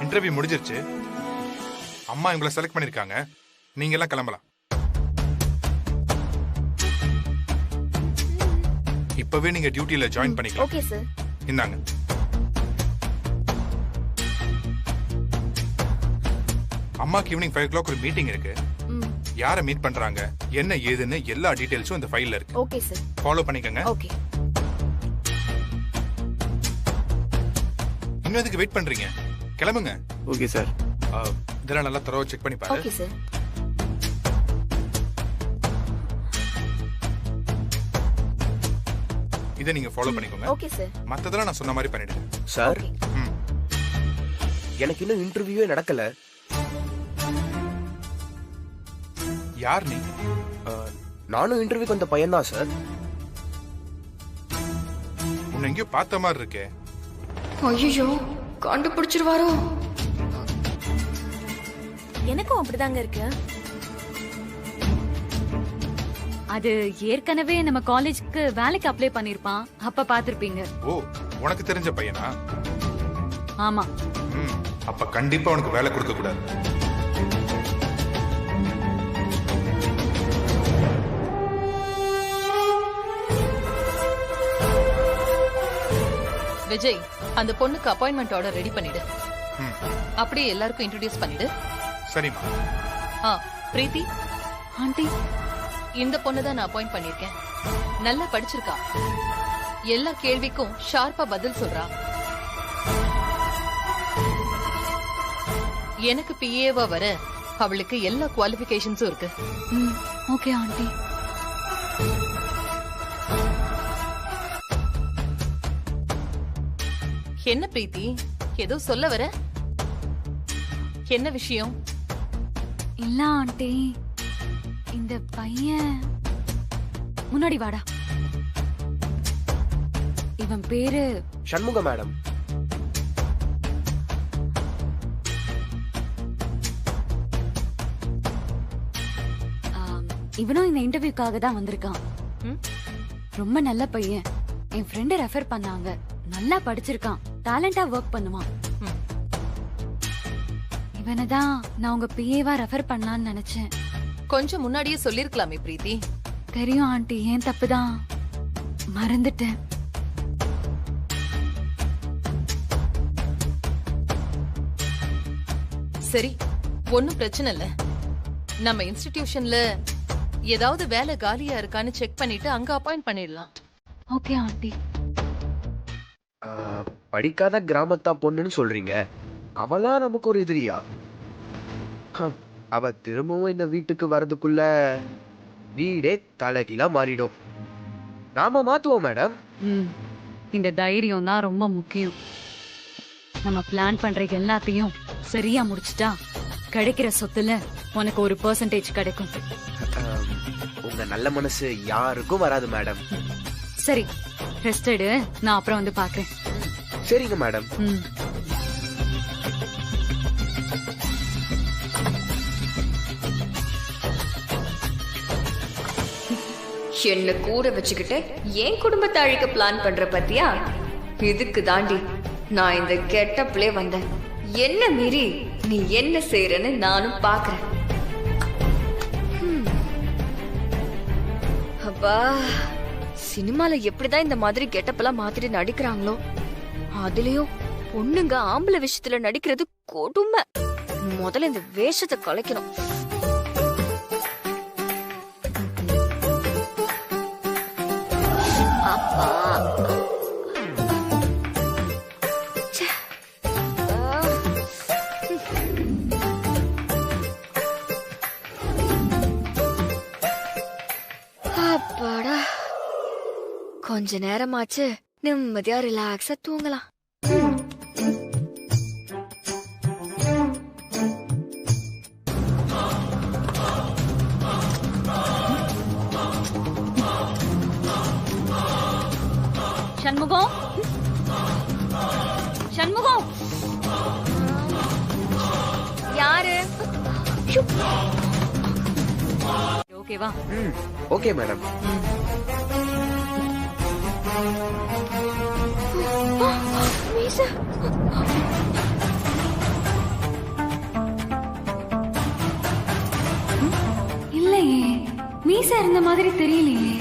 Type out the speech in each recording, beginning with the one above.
Interview முடிஞ்சிருச்சு. அம்மா உங்களை செலக்ட் பண்ணிருக்காங்க. நீங்க எல்லாம் கிளம்பலாம். இப்பவே நீங்க டியூட்டில ஜாயின் பண்ணிக்கலாம். Okay sir. இந்தாங்க. அம்மாக்கு ஈவினிங் 5 o'clock ஒரு மீட்டிங் இருக்கு. யாரை மீட் பண்றாங்க, என்ன ஏதுன்னு எல்லா டீடைல்ஸும் இந்த ஃபைல்ல இருக்கு. Okay sir. ஃபாலோ பண்ணிக்கங்க. ஓகே. இன்னும் எதுக்கு வெயிட் பண்றீங்க? கிளம்புங்க. Okay sir. இதெல்லாம் நல்லா தரவா செக் பண்ணி பாரு. Okay sir. இதை நீங்க ஃபாலோ பண்ணிக்கோங்க. Okay sir. மத்ததெல்லாம் நான் சொன்ன மாதிரி பண்ணிடுங்க. சார், எனக்கு இன்னும் இன்டர்வியூவே நடக்கல. யார் நீ? நானும் இன்டர்வியூக்கு வந்த பையன் தான் சார். உன்னை எங்கேயோ பார்த்த மாதிரி இருக்கே. ஐயோ, கண்டுபிடிச்சிருவாரோ? எனக்கும் அப்படிதாங்க இருக்கு. அது ஏற்கனவே நம்ம காலேஜ்க்கு வேலைக்கு அப்ளை பண்ணிருப்பான். அப்ப பாத்திருப்பீங்க. ஓ, உனக்கு தெரிஞ்ச பையனா? ஆமா. அப்ப கண்டிப்பா உனக்கு வேலை கொடுக்க கூடாது. விஜய், அந்த பொண்ணுக்கு அப்பாயின்மெண்ட் ஆர்டர் ரெடி பண்ணிடு. அப்படியே எல்லாருக்கும் இன்ட்ரோடியூஸ் பண்ணிடு. சரிம்மா. பிரீத்தி ஆண்டி, இந்த பொண்ணு தான் நான் அப்பாயிண்ட் பண்ணிருக்கேன். நல்லா படிச்சிருக்கா. எல்லா கேள்விக்கும் ஷார்ப்பா பதில் சொல்றா. எனக்கு பிஏவா வர அவளுக்கு எல்லா குவாலிஃபிகேஷன்ஸும் இருக்கு. Okay aunty. என்ன பிரீத்தி, ஏதோ சொல்ல வர? என்ன விஷயம்? இல்ல ஆண்டி, இந்த பையன் முன்னாடி வாடா. இவன் பேரு சண்முக மேடம். இவனும் இந்த இன்டர்வியூக்காக தான் வந்திருக்கான். ரொம்ப நல்ல பையன். என் ஃப்ரெண்ட் ரெஃபர் பண்ணாங்க. நல்லா படிச்சிருக்கான். டேலண்டா ஒர்க் பண்ணுவான். இவனதான் நான் உங்க பிஏவா ரெஃபர் பண்ணலாம்னு நினைச்சேன். கொஞ்சம் முன்னாடியே சொல்லிருக்கலாமே பிரீத்தி. தெரியும் ஆண்டி, ஏன் தப்புதான். மறந்துட்டேன். சரி, ஒன்னும் பிரச்சனை இல்ல. நம்ம இன்ஸ்டிடியூஷன்ல ஏதாவது வேலை காலியா இருக்கான்னு செக் பண்ணிட்டு அங்க அப்பாயிண்ட் பண்ணிடலாம். Okay aunty. படிக்காத கிராமத்தா பொண்ணுன்னு சொல்றீங்க. அவதான் நமக்கு ஒரு எதிரியா? அவ திரும்பவும் இந்த வீட்டுக்கு வர்றதுக்குள்ள வீடே தலைகீழா மாறிடும். நாம மாத்துவோம் மேடம். இந்த தைரியம் தான் ரொம்ப முக்கியம். நம்ம பிளான் பண்ற எல்லாத்தையும் சரியா முடிச்சிட்டா கிடைக்கிற சொத்துல உனக்கு ஒரு % கிடைக்கும். உங்க நல்ல மனசு யாருக்கும் வராது மேடம். சரி, ரெஸ்ட் எடு. நான் அப்புறம் வந்து பாக்குறேன். சரிங்க மேடம். என்ன கூட வச்சுக்கிட்டு என் குடும்பத்தை அழிக்க பிளான் பண்ற பத்தியா? இதுக்கு தாண்டி நான் இந்த கெட்டப்லே வந்தேன். என்ன மீறி நீ என்ன செய்யறன்னு நானும் பாக்குறேன். அப்பா, சினிமால எப்படிதான் இந்த மாதிரி கெட்டப் எல்லாம் மாத்திட்டு நடிக்கிறாங்களோ. அதுலயும் பொண்ணுங்க ஆம்பளை விஷயத்துல நடிக்கிறது கொடுமை. முதல்ல இந்த வேஷத்தை கலைக்கணும். அப்பா, அப்பாடா, கொஞ்ச நேரமாச்சு நிம்மதியா ரிலாக்ஸா தூங்கலாம். சண்முகம், சண்முகம். யாரு? ஓகேவா? Okay madam. இல்லையே, மீச இருந்த மாதிரி தெரியலையே.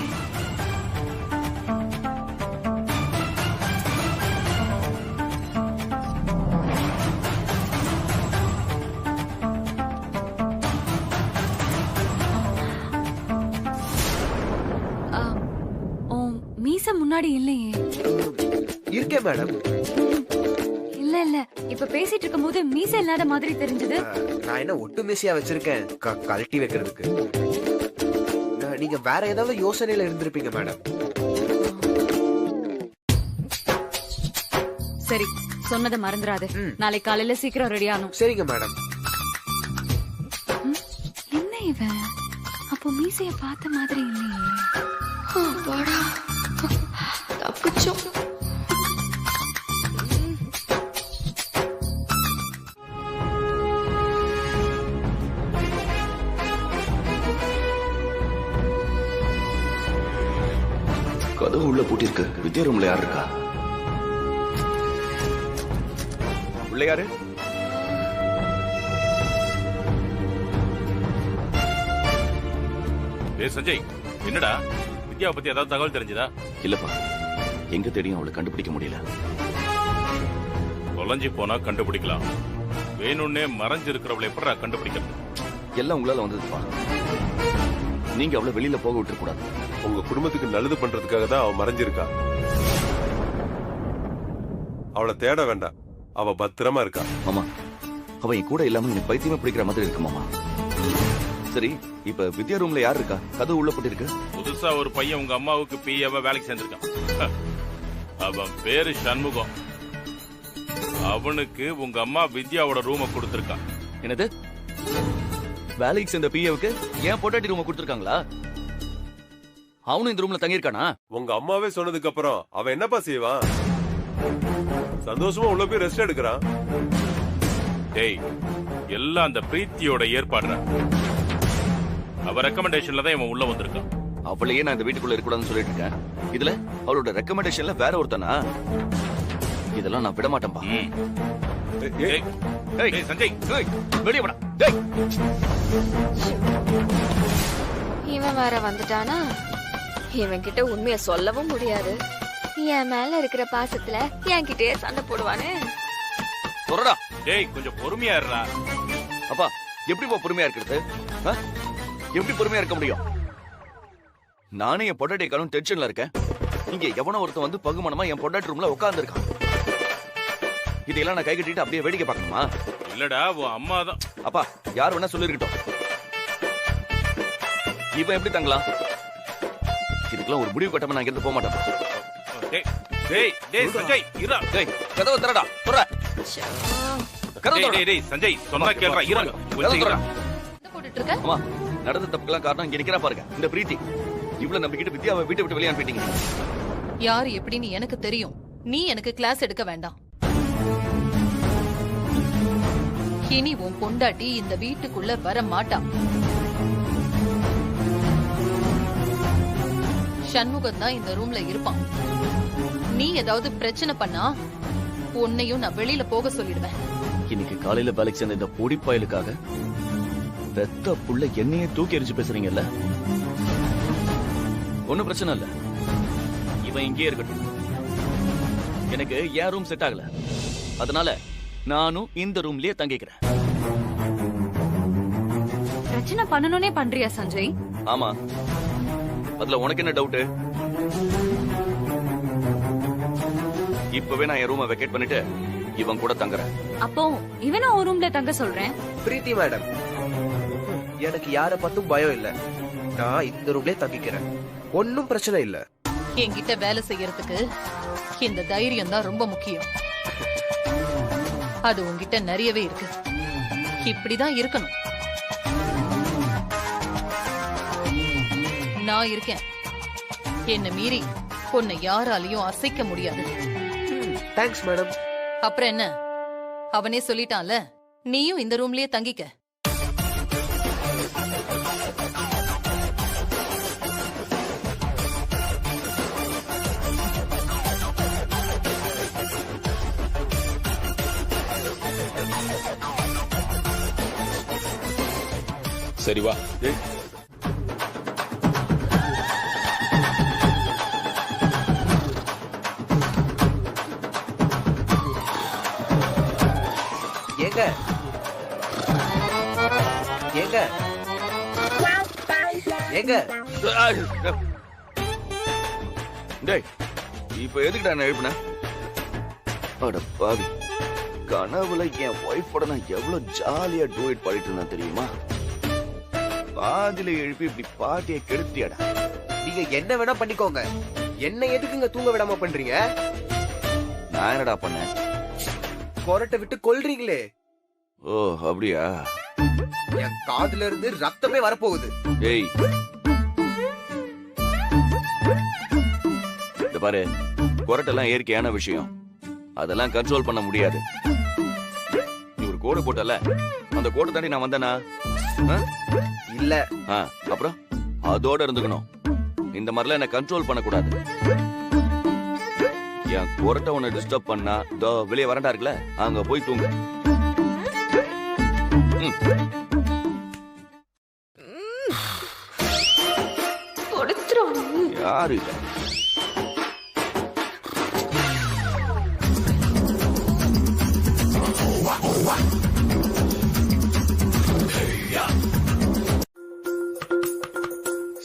ஆ, ஓ, மீச முன்னாடி இல்லையே. இருக்கேன் மேடம். இல்ல இல்ல, இப்ப பேசிட்டு இருக்கும் போது மீச இல்லாத மாதிரி தெரிஞ்சது. நான் என்ன ஒட்டு மீசையா வச்சிருக்கேன் கழட்டி வைக்கிறதுக்கு. நீங்க வேற ஏதாவது யோசனையில இருந்திருப்பீங்க மேடம். சரி, சொன்னதை மறந்துடாது. நாளை காலையில சீக்கிரம் ரெடி ஆகணும். சரிங்க மேடம். என்ன இவன் அப்போ மீசைய பார்த்த மாதிரி இல்லையே. வாடா தப்பிச்சோம். கதவு உள்ள பூட்டிருக்கு. வித்யா ரூம்ல யார் இருக்கா? உள்ள யாரு? சஞ்சய், என்னடா வித்யாவை பத்தி ஏதாவது தகவல் தெரிஞ்சதா? இல்லப்பா, எங்க தேடியும் அவளை கண்டுபிடிக்க முடியல. தொலைஞ்சு போனா கண்டுபிடிக்கலாம், வேணும்னே மறைஞ்சு இருக்கிறவளை எப்படா கண்டுபிடிக்கிறது? எல்லாம் உங்களால வந்ததுப்பா. நீங்க அவளை வெளியில போக விட்டுற கூடாது. உங்க குடும்பத்துக்கு நல்லது பண்றதுக்காக தான் அவ மறைஞ்சிருக்கா. அவளை தேட வேண்டாம், அவ பத்திரமா இருக்கா. மாமா, அவ என் கூட இல்லாம எனக்கு பைத்தியமா பிடிக்கிற மாதிரி இருக்கு மாமா. சரி, இப்ப வித்யா ரூம்ல யார் இருக்கா? கதவு உள்ள போட்டிருக்கு. புதுசா ஒரு பையன் உங்க அம்மாவுக்கு பிஏவா வேலைக்கு சேர்ந்திருக்கான். அவன் பேரு சண்முகம். அவனுக்கு உங்க அம்மா வித்யாவோட ரூம கொடுத்திருக்கான். என்னது? வேலைக்கு சேர்ந்த பிஏவுக்கு ஏன் பொட்டாட்டி ரூம கொடுத்திருக்காங்களா? அவனும் இந்த ரூம்ல தங்கியிருக்கானா? உங்க அம்மாவே சொன்னதுக்கு அப்புறம் அவன் என்னப்பா செய்வான்? சந்தோஷமா உள்ள போய் ரெஸ்ட் எடுக்கிறான். டேய், எல்லாம் அந்த பிரீத்தியோட ஏற்பாடுறா. அவ ரெக்கமெண்டேஷன்ல தான் இவன் உள்ள வந்திருக்கான். அவளையே நான் இந்த வீட்டுக்குள்ள இருக்கக்கூடாதுன்னு சொல்லிட்டு இருக்கேன். இதுல அவளோட ரெக்கமெண்டேஷன்ல வேற ஒருத்தனா? இதெல்லாம் நான் விட மாட்டேன்பா. ஏய், ஏய், சஞ்சய், வெளியே போடா. டேய், இவன் வேற வந்துட்டானா? இவன் கிட்ட உண்மைய சொல்லவும் முடியாது. என் மேல இருக்கிற பாசத்துல என் கிட்டே சண்டை போடுவானே. சொல்றடா. டேய், கொஞ்சம் பொறுமையா இருடா. அப்பா, எப்படி பொறுமையா இருக்கிறது? எப்படி பொறுமையா இருக்க முடியும்? நானே என் பொட்டாட்டி காலம் டென்ஷன்ல இருக்கேன். இங்க எவனோ ஒருத்தன் வந்து பகுமனமா என் பொட்டாட்டி ரூம்ல உட்கார்ந்து இருக்கான். இதையெல்லாம் நான் கை கட்டிட்டு அப்படியே வேடிக்கை பார்க்கணுமா? இல்லடா, உன் அம்மா தான். அப்பா, யார் வேணா சொல்லிருக்கட்டும். இப்ப எப்படி தங்கலாம்? இதுக்கெல்லாம் ஒரு முடிவு கட்டாம நான் இருந்து போக மாட்டேன். டேய், டேய், டேய், சஞ்சய், இருடா. டேய், கதவை திறடா. திற. கதவை டேய், திற. டேய், டேய், சஞ்சய், சொன்னா கேளுடா. இருங்க, கொஞ்சம் இருடா. என்ன போட்டுட்டு இருக்க? அம்மா, நடந்த தப்புக்கெல்லாம் காரணம் இங்க நிக்கிறா பாருங்க, இந்த பிரீத்தி. இவ்வளவு நம்பிக்கிட்டு வித்யாவை வீட்டை விட்டு வெளியே அனுப்பிட்டீங்க. யாரு எப்படின்னு எனக்கு தெரியும். நீ எனக்கு கிளாஸ் எடுக்க வேண்டாம். இனி உன் பொண்டாட்டி இந்த வீட்டுக்குள்ள வர மாட்டா. சண்முகம் தான் இந்த ரூம்ல இருப்பான். நீ ஏதாவது பிரச்சனை பண்ணா உன்னையும் நான் வெளியில போக சொல்லிடுவேன். இன்னைக்கு காலையில வேலைக்கு சேர்ந்த இந்த பொடிப்பாயலுக்காக பெத்த புள்ள என்னையே தூக்கி எரிஞ்சு பேசுறீங்கல்ல? ஒண்ணும் பிரச்சனை இல்ல, இவன் இங்கே இருக்கட்டும். எனக்கு என் ரூம் செட் ஆகல, அதனால நானும் இந்த ரூம்லயே தங்கிக்கிறேன். பிரச்சனை பண்ணணும்னே பண்றியா சஞ்சய்? ஆமா, அதுல உனக்கு என்ன டவுட்? இப்பவே நான் என் ரூமை வெக்கேட் பண்ணிட்டு இவன் கூட தங்குறேன். அப்போ இவனை ஒரு ரூம்ல தங்க சொல்றேன். பிரீத்தி மேடம், எனக்கு யார பார்த்தும் பயம் இல்ல. நான் இந்த ரூம்லயே தங்கிக்கிறேன். ஒன்னும் பிரச்சனை இல்ல. என்கிட்ட வேலை செய்யறதுக்கு இந்த தைரியம் தான் ரொம்ப முக்கியம். அது உன்கிட்ட நிறையவே இருக்கு. இப்படிதான் இருக்கணும். நான் இருக்கேன். என்ன மீறி உன்னை யாராலையும் அசைக்க முடியாது. Thanks madam. அப்புறம் என்ன, அவனே சொல்லிட்டான்ல, நீயும் இந்த ரூம்லயே தங்கிக்க. சரி வா. டேய், ஏங்க ஏங்க ஏங்க டேய், இப்ப எதுக்குடா நான் எழுப்பின? அட பாவி, கனவுல என் ஒய்ஃபோட நான் எவ்வளவு ஜாலியா டூயிட் பாடிட்டு இருந்தேன் தெரியுமா? பாதியில எழுப்பி இப்படி பாட்டியை கெடுத்தியாடா. நீங்க என்ன வேணா பண்ணிக்கோங்க, என்ன எதுக்குங்க தூங்க விடாம பண்றீங்க? நான் என்னடா பண்ணேன்? கொரட்டை விட்டு கொல்றீங்களே. ஓ அப்படியா? என் காதுல இருந்து ரத்தமே வரப்போகுது. டேய், இந்த பாரு, கொரட்டெல்லாம் இயற்கையான விஷயம், அதெல்லாம் கண்ட்ரோல் பண்ண முடியாது. நீ ஒரு கோடு போட்டல, அந்த கோட்டை தாண்டி நான் வந்தேனா? இல்ல. அப்புறம் அதோட இருந்துக்கணும். இந்த மாதிரிலாம் என்ன கண்ட்ரோல் பண்ணக்கூடாது. என் கொரட்டை உன்னை டிஸ்டர்ப் பண்ணா இதோ வெளியே வரண்டா இருக்குல்ல, அங்க போய் தூங்கு. யாரு இல்ல?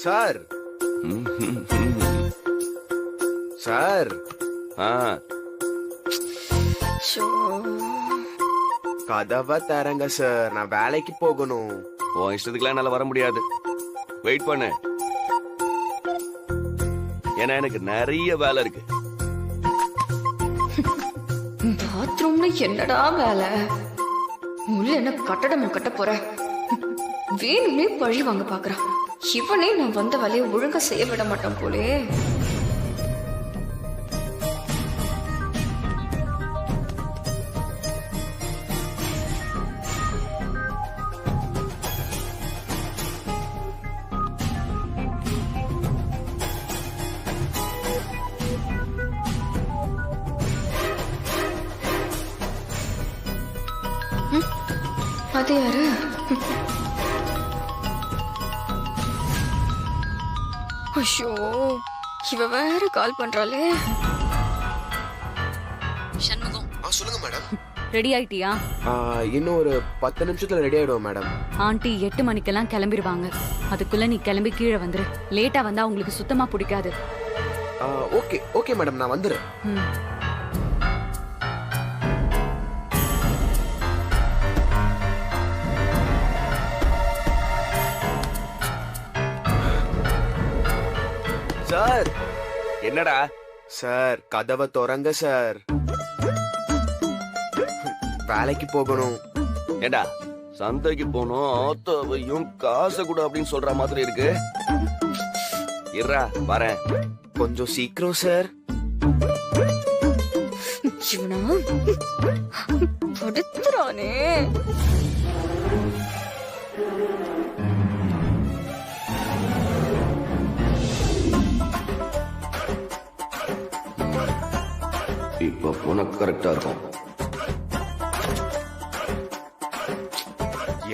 சார் சார் கதவை தரங்க சார், நான் வேலைக்கு போகணும். உன் இஷ்டத்துக்குலாம் என்னால வர முடியாது. வெயிட் பண்ணு, ஏன்னா எனக்கு நிறைய வேலை இருக்கு. பாத்ரூம்ல என்னடா வேலை? உள்ள என்ன கட்டடம் கட்ட போற? வேணும்னே பழி வாங்க பாக்குறான். இவனே நான் வந்த வேலையை ஒழுங்கா செய்ய விட மாட்டான் போலே. அது யாரு? ஐயோ, இவ வேற கால் பண்றாளே. சண்முகம், சொல்லுங்க மேடம். ரெடி ஆயிட்டியா? இன்னும் ஒரு 10 நிமிஷத்துல ரெடி ஆயிடுவோம் மேடம். ஆண்டி 8 மணிக்கெல்லாம் கிளம்பிடுவாங்க. அதுக்குள்ள நீ கிளம்பி கீழே வந்துரு. லேட்டா வந்தா உங்களுக்கு சுத்தமா பிடிக்காது. ஓகே ஓகே மேடம், நான் வந்துடுறேன். சார். என்னடா? சார் கதவை திறங்க சார், வேலைக்கு போகணும். ஏண்டா, சந்தைக்கு போனோம், ஆத்தவையும் காசை கூட அப்படின்னு சொல்ற மாதிரி இருக்கு. இருடா வரேன். கொஞ்சம் சீக்கிரம் சார். இவனா படுத்துறானே. இப்ப போன கரெக்டா இருக்கும்.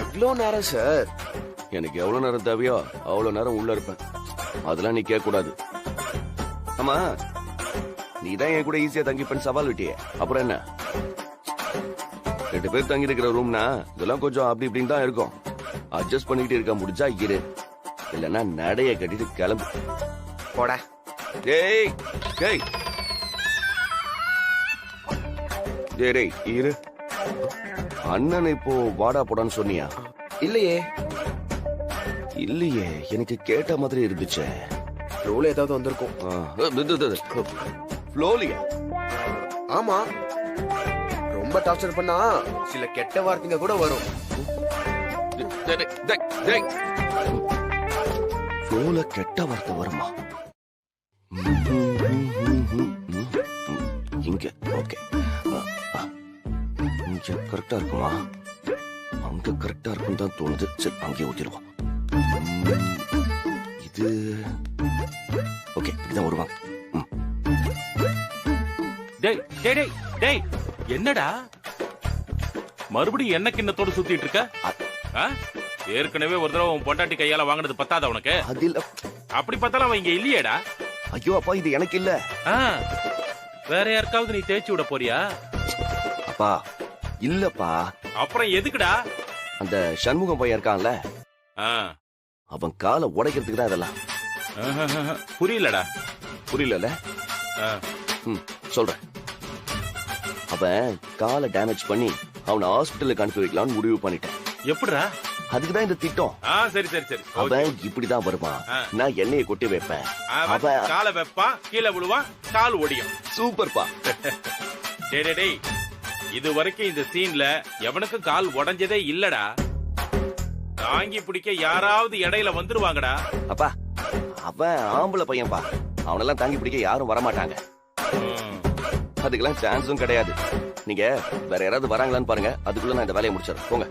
எவ்வளோ நேரம் சார்? எனக்கு எவ்வளவு நேரம் தேவையோ அவ்வளவு நேரம் உள்ள இருப்பேன். அதெல்லாம் நீ கேட்க கூடாது. ஆமா, நீதான் என் கூட ஈஸியா தங்கிப்பேன் சவால் விட்டியே, அப்புறம் என்ன? 2 பேர் தங்கி இருக்கிற ரூம்னா இதெல்லாம் கொஞ்சம் அப்படி இப்படின்னு தான் இருக்கும். அட்ஜஸ்ட் பண்ணிக்கிட்டு இருக்க முடிஞ்சா இரு, இல்லைன்னா நடைய கட்டிட்டு கிளம்பு. போட. டேய் டேய் டேய் இரு. அண்ணன் இப்போ வாடா போடான்னு சொன்னியா? இல்லையே. இல்லையே, எனக்கு கேட்ட மாதிரி இருந்துச்சு. ஃப்ளோல ஏதாவது வந்திருக்கும். ஃப்ளோலியா? ஆமா, ரொம்ப டார்ச்சர் பண்ணா சில கெட்ட வார்த்தைங்க கூட வரும். ஃப்ளோல கெட்ட வார்த்தை வருமா? இங்க ஓகே, இங்க கரெக்டா இருக்குமா? அங்க கரெக்டா இருக்கும் தான் தோணுது. சரி, அங்கே ஊத்திடுவோம். இது ஓகே, இப்படிதான் வருவாங்க. டேய் டேய் டேய் டேய், என்னடா மறுபடியும் என்ன கிண்ணத்தோட சுத்திட்டு இருக்க? ஏற்கனவே ஒரு தடவை உன் பொண்டாட்டி கையால வாங்கினது பத்தாத உனக்கு? அது இல்ல. அப்படி பார்த்தாலும் அவன் இங்க இல்லையேடா. ஐயோ அப்பா, இது எனக்கு இல்ல. ஆ, வேற யாருக்காவது நீ தேய்ச்சி விட போறியா? அப்பா இல்லப்பா. அப்புறம் எதுக்குடா? அந்த சண்முகம் பையன் இருக்கான்ல, ஆ, அவன் காலை உடைக்கிறதுக்கு தான் இதெல்லாம். புரியலடா. புரியல? ஆ, சொல்றேன். அவன் காலை டேமேஜ் பண்ணி அவனை ஹாஸ்பிட்டலுக்கு அனுப்பி வைக்கலாம்னு முடிவு பண்ணிட்டேன். எப்படிடா? அதுக்குதான் இந்த திட்டம். ஆ, சரி சரி சரி. அவன் இப்படிதான் வருவான். ஆ. நான் எண்ணெயை கொட்டி வைப்பேன். அவன் அவன் காலை வைப்பான், கீழே விழுவான், கால் ஒடியும். சூப்பர்ப்பா. டேய் டேய், டேய், இது வரைக்கும் இந்த சீன்ல எவனுக்கும் கால் உடைஞ்சதே இல்லடா. தாங்கி பிடிக்க யாராவது இடையில வந்துருவாங்கடா. அப்பா, அவன் ஆம்பளை பையன்பா. அவனெல்லாம் தாங்கி பிடிக்க யாரும் வரமாட்டாங்க. ம். அதுக்கெல்லாம் சான்ஸும் கிடையாது. நீங்க வேற யாராவது வராங்களான்னு பாருங்க. அதுக்குள்ள நான் இந்த வேலையை முடிச்சிடறேன். போங்க.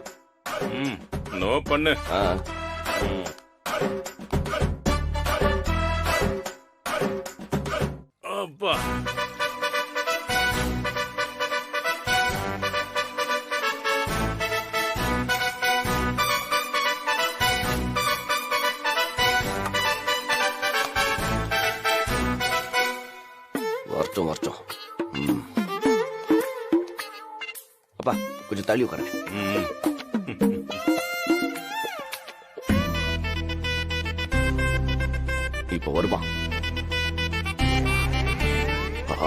ம், நோ பண்ணு. ஆ. ம். அப்பா, வரட்டும் வரட்டும். ம். அப்பா, கொஞ்சம் தள்ளி உட்காருங்க. ம். இப்ப வருமா?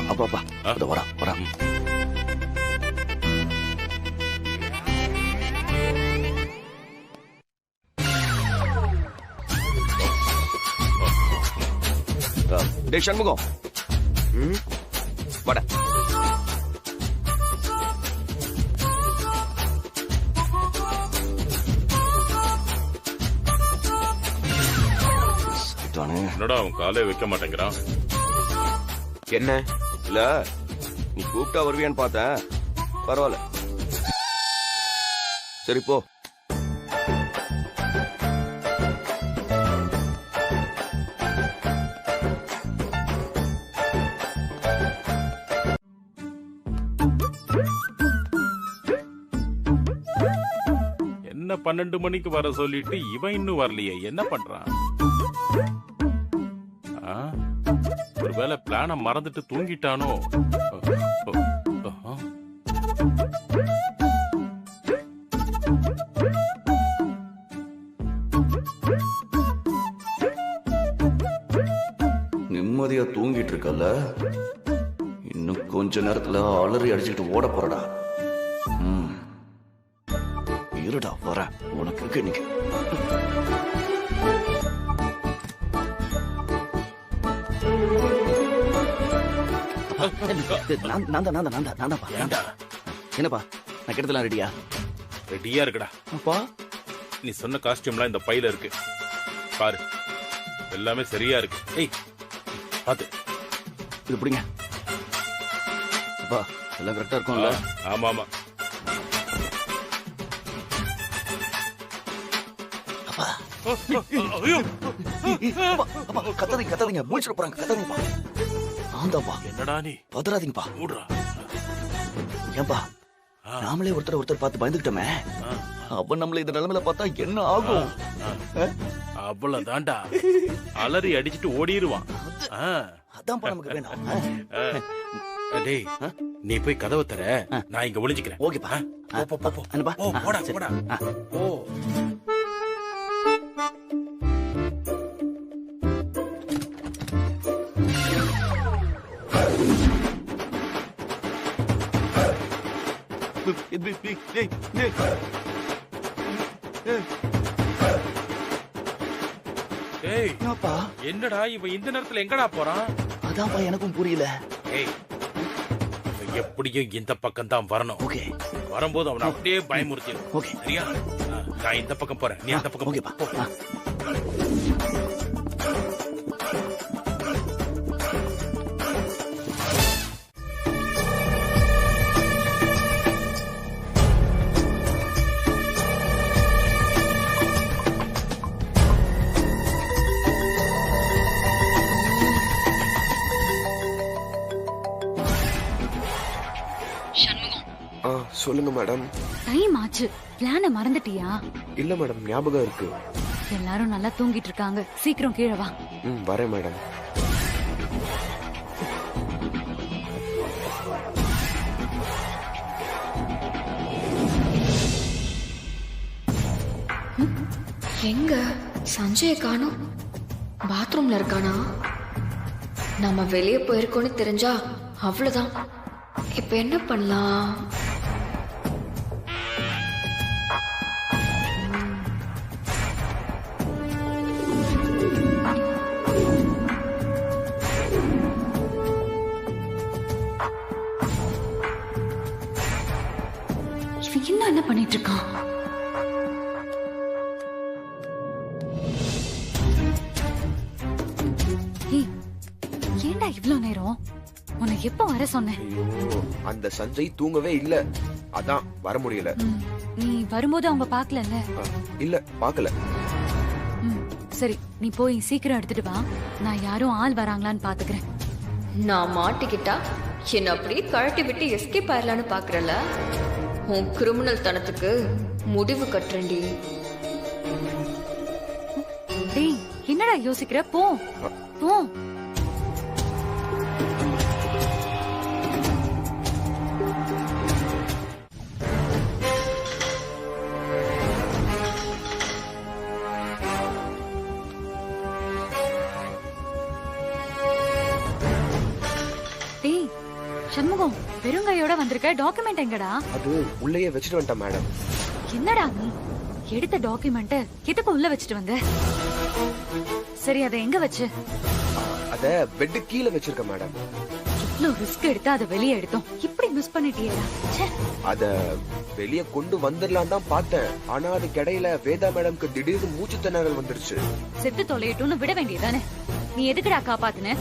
அப்பா அப்பா, அதோ வரா வரா. டேய் சண்முகம், வாடா. என்னடா அவன் காலே வைக்க மாட்டேங்கிறான்? என்ன? இல்ல, நீ கூப்பிட்டா வருவியான்னு பார்த்தேன். பரவாயில்ல, சரி போ. என்ன 12 மணிக்கு வர சொல்லிட்டு இவன் இன்னும் வரலையே, என்ன பண்றான்? ஆ, ஒருவேளை பிளான மறந்துட்டு தூங்கிட்டானோ? நிம்மதியா தூங்கிட்டு இருக்கல, இன்னும் கொஞ்ச நேரத்துல அலறி அடிச்சுட்டு ஓட போறடா. இருடா வர, உனக்கு இருக்கு இன்னைக்கு. என்னப்பா, நான் கிட்டத்தட்ட ரெடியா? ரெடியா இருக்குடா. அப்பா, நீ சொன்ன காஸ்டியூம்லாம் இந்த பையில இருக்கு பாரு, எல்லாமே சரியா இருக்கு. ஏய் பாத்து, இது பிடிங்க. அப்பா, எல்லாம் கரெக்டா இருக்கும்ல? ஆமா ஆமா. கத்தாதீங்க கத்தாதீங்க, மூச்சுட போறாங்க. கத்தாதீங்கப்பா. ஆந்தாப்பா, என்னடா நீ? பதறாதீங்கப்பா. மூடுறா. ஏன்பா, நாமளே ஒருத்தர் பார்த்து பயந்துக்கிட்டோமே, அவன் நம்மள இந்த நிலைமையில பார்த்தா என்ன ஆகும்? அவ்வளவுதான்டா, அலறி அடிச்சிட்டு ஓடிடுவான். அதான் நமக்கு வேணும். டேய், நீ போய் கதவை தர, நான் இங்க ஒளிஞ்சுக்கிறேன். ஓகேப்பா. போ போ போ. ஓ, போடா போடா. ஓ, டேய், என்னடா இவன் இந்த நேரத்துல எங்கடா போறான்? அதான்ப்பா எனக்கும் புரியல. ஏய், இவன் எப்படியும் இந்த பக்கம் தான் வரணும். ஓகே, வரும்போது அவனை அப்படியே பயமுறுத்திடும். ஓகே, சரியா? நான் இந்த பக்கம் போறேன், நீ அந்த பக்கம் ஓகேப்பா. போ. சொல்லுங்க மேடம். டைம் ஆச்சு. பிளான மறந்துட்டியா? இல்ல மேடம், ஞாபகம் இருக்கு. எல்லாரும் நல்லா தூங்கிட்டு இருக்காங்க. சீக்கிரம் கீழே வா. வரேன் மேடம். எங்க சஞ்சய காணோம்? பாத்ரூம்ல இருக்கானா? நம்ம வெளியே போயிருக்கோன்னு தெரிஞ்சா அவ்வளவுதான். இப்ப என்ன பண்ணலாம்? இவன் என்ன பண்ணிட்டு இருக்கான்? ஏண்டா இவ்ளோ நேரம்? உன்னை எப்ப வர சொன்னேன்? அந்த சஞ்சய் தூங்கவே இல்ல, அதான் வர முடியல. நீ வரும்போது அவங்க பாக்கலல்ல? இல்ல, பாக்கல. சரி, நீ போய் சீக்கிரம் எடுத்துட்டு வா. நான் யாரும் ஆள் வராங்களான்னு பாத்துக்கிறேன். நான் மாட்டிக்கிட்டா என்ன அப்படியே கழட்டி விட்டு எஸ்கேப் ஆயிரலான்னு பாக்குறல? உன் கிரிமினல் தனத்துக்கு முடிவு கட்டுறேன்டி. டேய், என்னடா யோசிக்கிற? போ போ. டேய் சண்முகம், பெருங்கையோட வந்திருக்க. டாக்குமெண்ட் எங்கடா? அது உள்ளேயே வச்சுட்டு வந்துட்டேன் மேடம். என்னடா நீ எடுத்த டாக்குமெண்ட் எதுக்கு உள்ள வச்சுட்டு வந்த? சரி, அதை எங்க வச்சு? அத பெட் கீழே வச்சிருக்கேன் மேடம். இவ்ளோ ரிஸ்க் எடுத்து அதை வெளியே எடுத்தோம். இப்படி மிஸ் பண்ணிட்டியேடா. அத வெளியே கொண்டு வந்துடலாம் தான் பார்த்தேன். ஆனா அதுக்கு இடையில வேதா மேடம்க்கு திடீர்னு மூச்சு திணறல் வந்துருச்சு. செத்து தொலையட்டும்னு விட வேண்டியதானே? நீ எதுக்குடா காப்பாத்துன?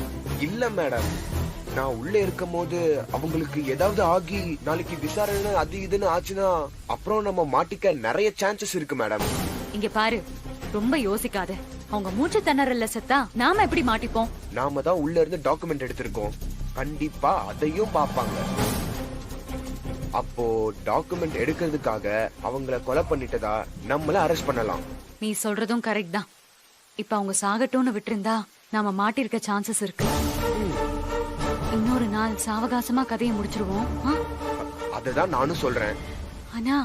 இல்ல மேடம், நான் உள்ள இருக்கும் போது அவங்களுக்கு ஏதாவது ஆகி நாளைக்கு விசாரணை அது இதுன்னு ஆச்சுன்னா அப்புறம் நம்ம மாட்டிக்க நிறைய சான்சஸ் இருக்கு மேடம். இங்க பாரு, ரொம்ப யோசிக்காத. அவங்க மூச்சு திணறல்ல செத்தா நாம எப்படி மாட்டிப்போம்? நாம தான் உள்ள இருந்து டாக்குமெண்ட் எடுத்திருக்கோம். கண்டிப்பா அதையும் பாப்பாங்க. அப்போ டாக்குமெண்ட் எடுக்கிறதுக்காக அவங்கள கொலை பண்ணிட்டதா நம்மள அரெஸ்ட் பண்ணலாம். நீ சொல்றதும் கரெக்ட் தான். இப்ப அவங்க சாகட்டும்னு விட்டுருந்தா நாம மாட்டிருக்க சான்சஸ் இருக்கு. இன்னொரு நாள் சாவகாசமா கதையை முடிச்சிருவோம். அததான் நானும் சொல்றேன். ஆனா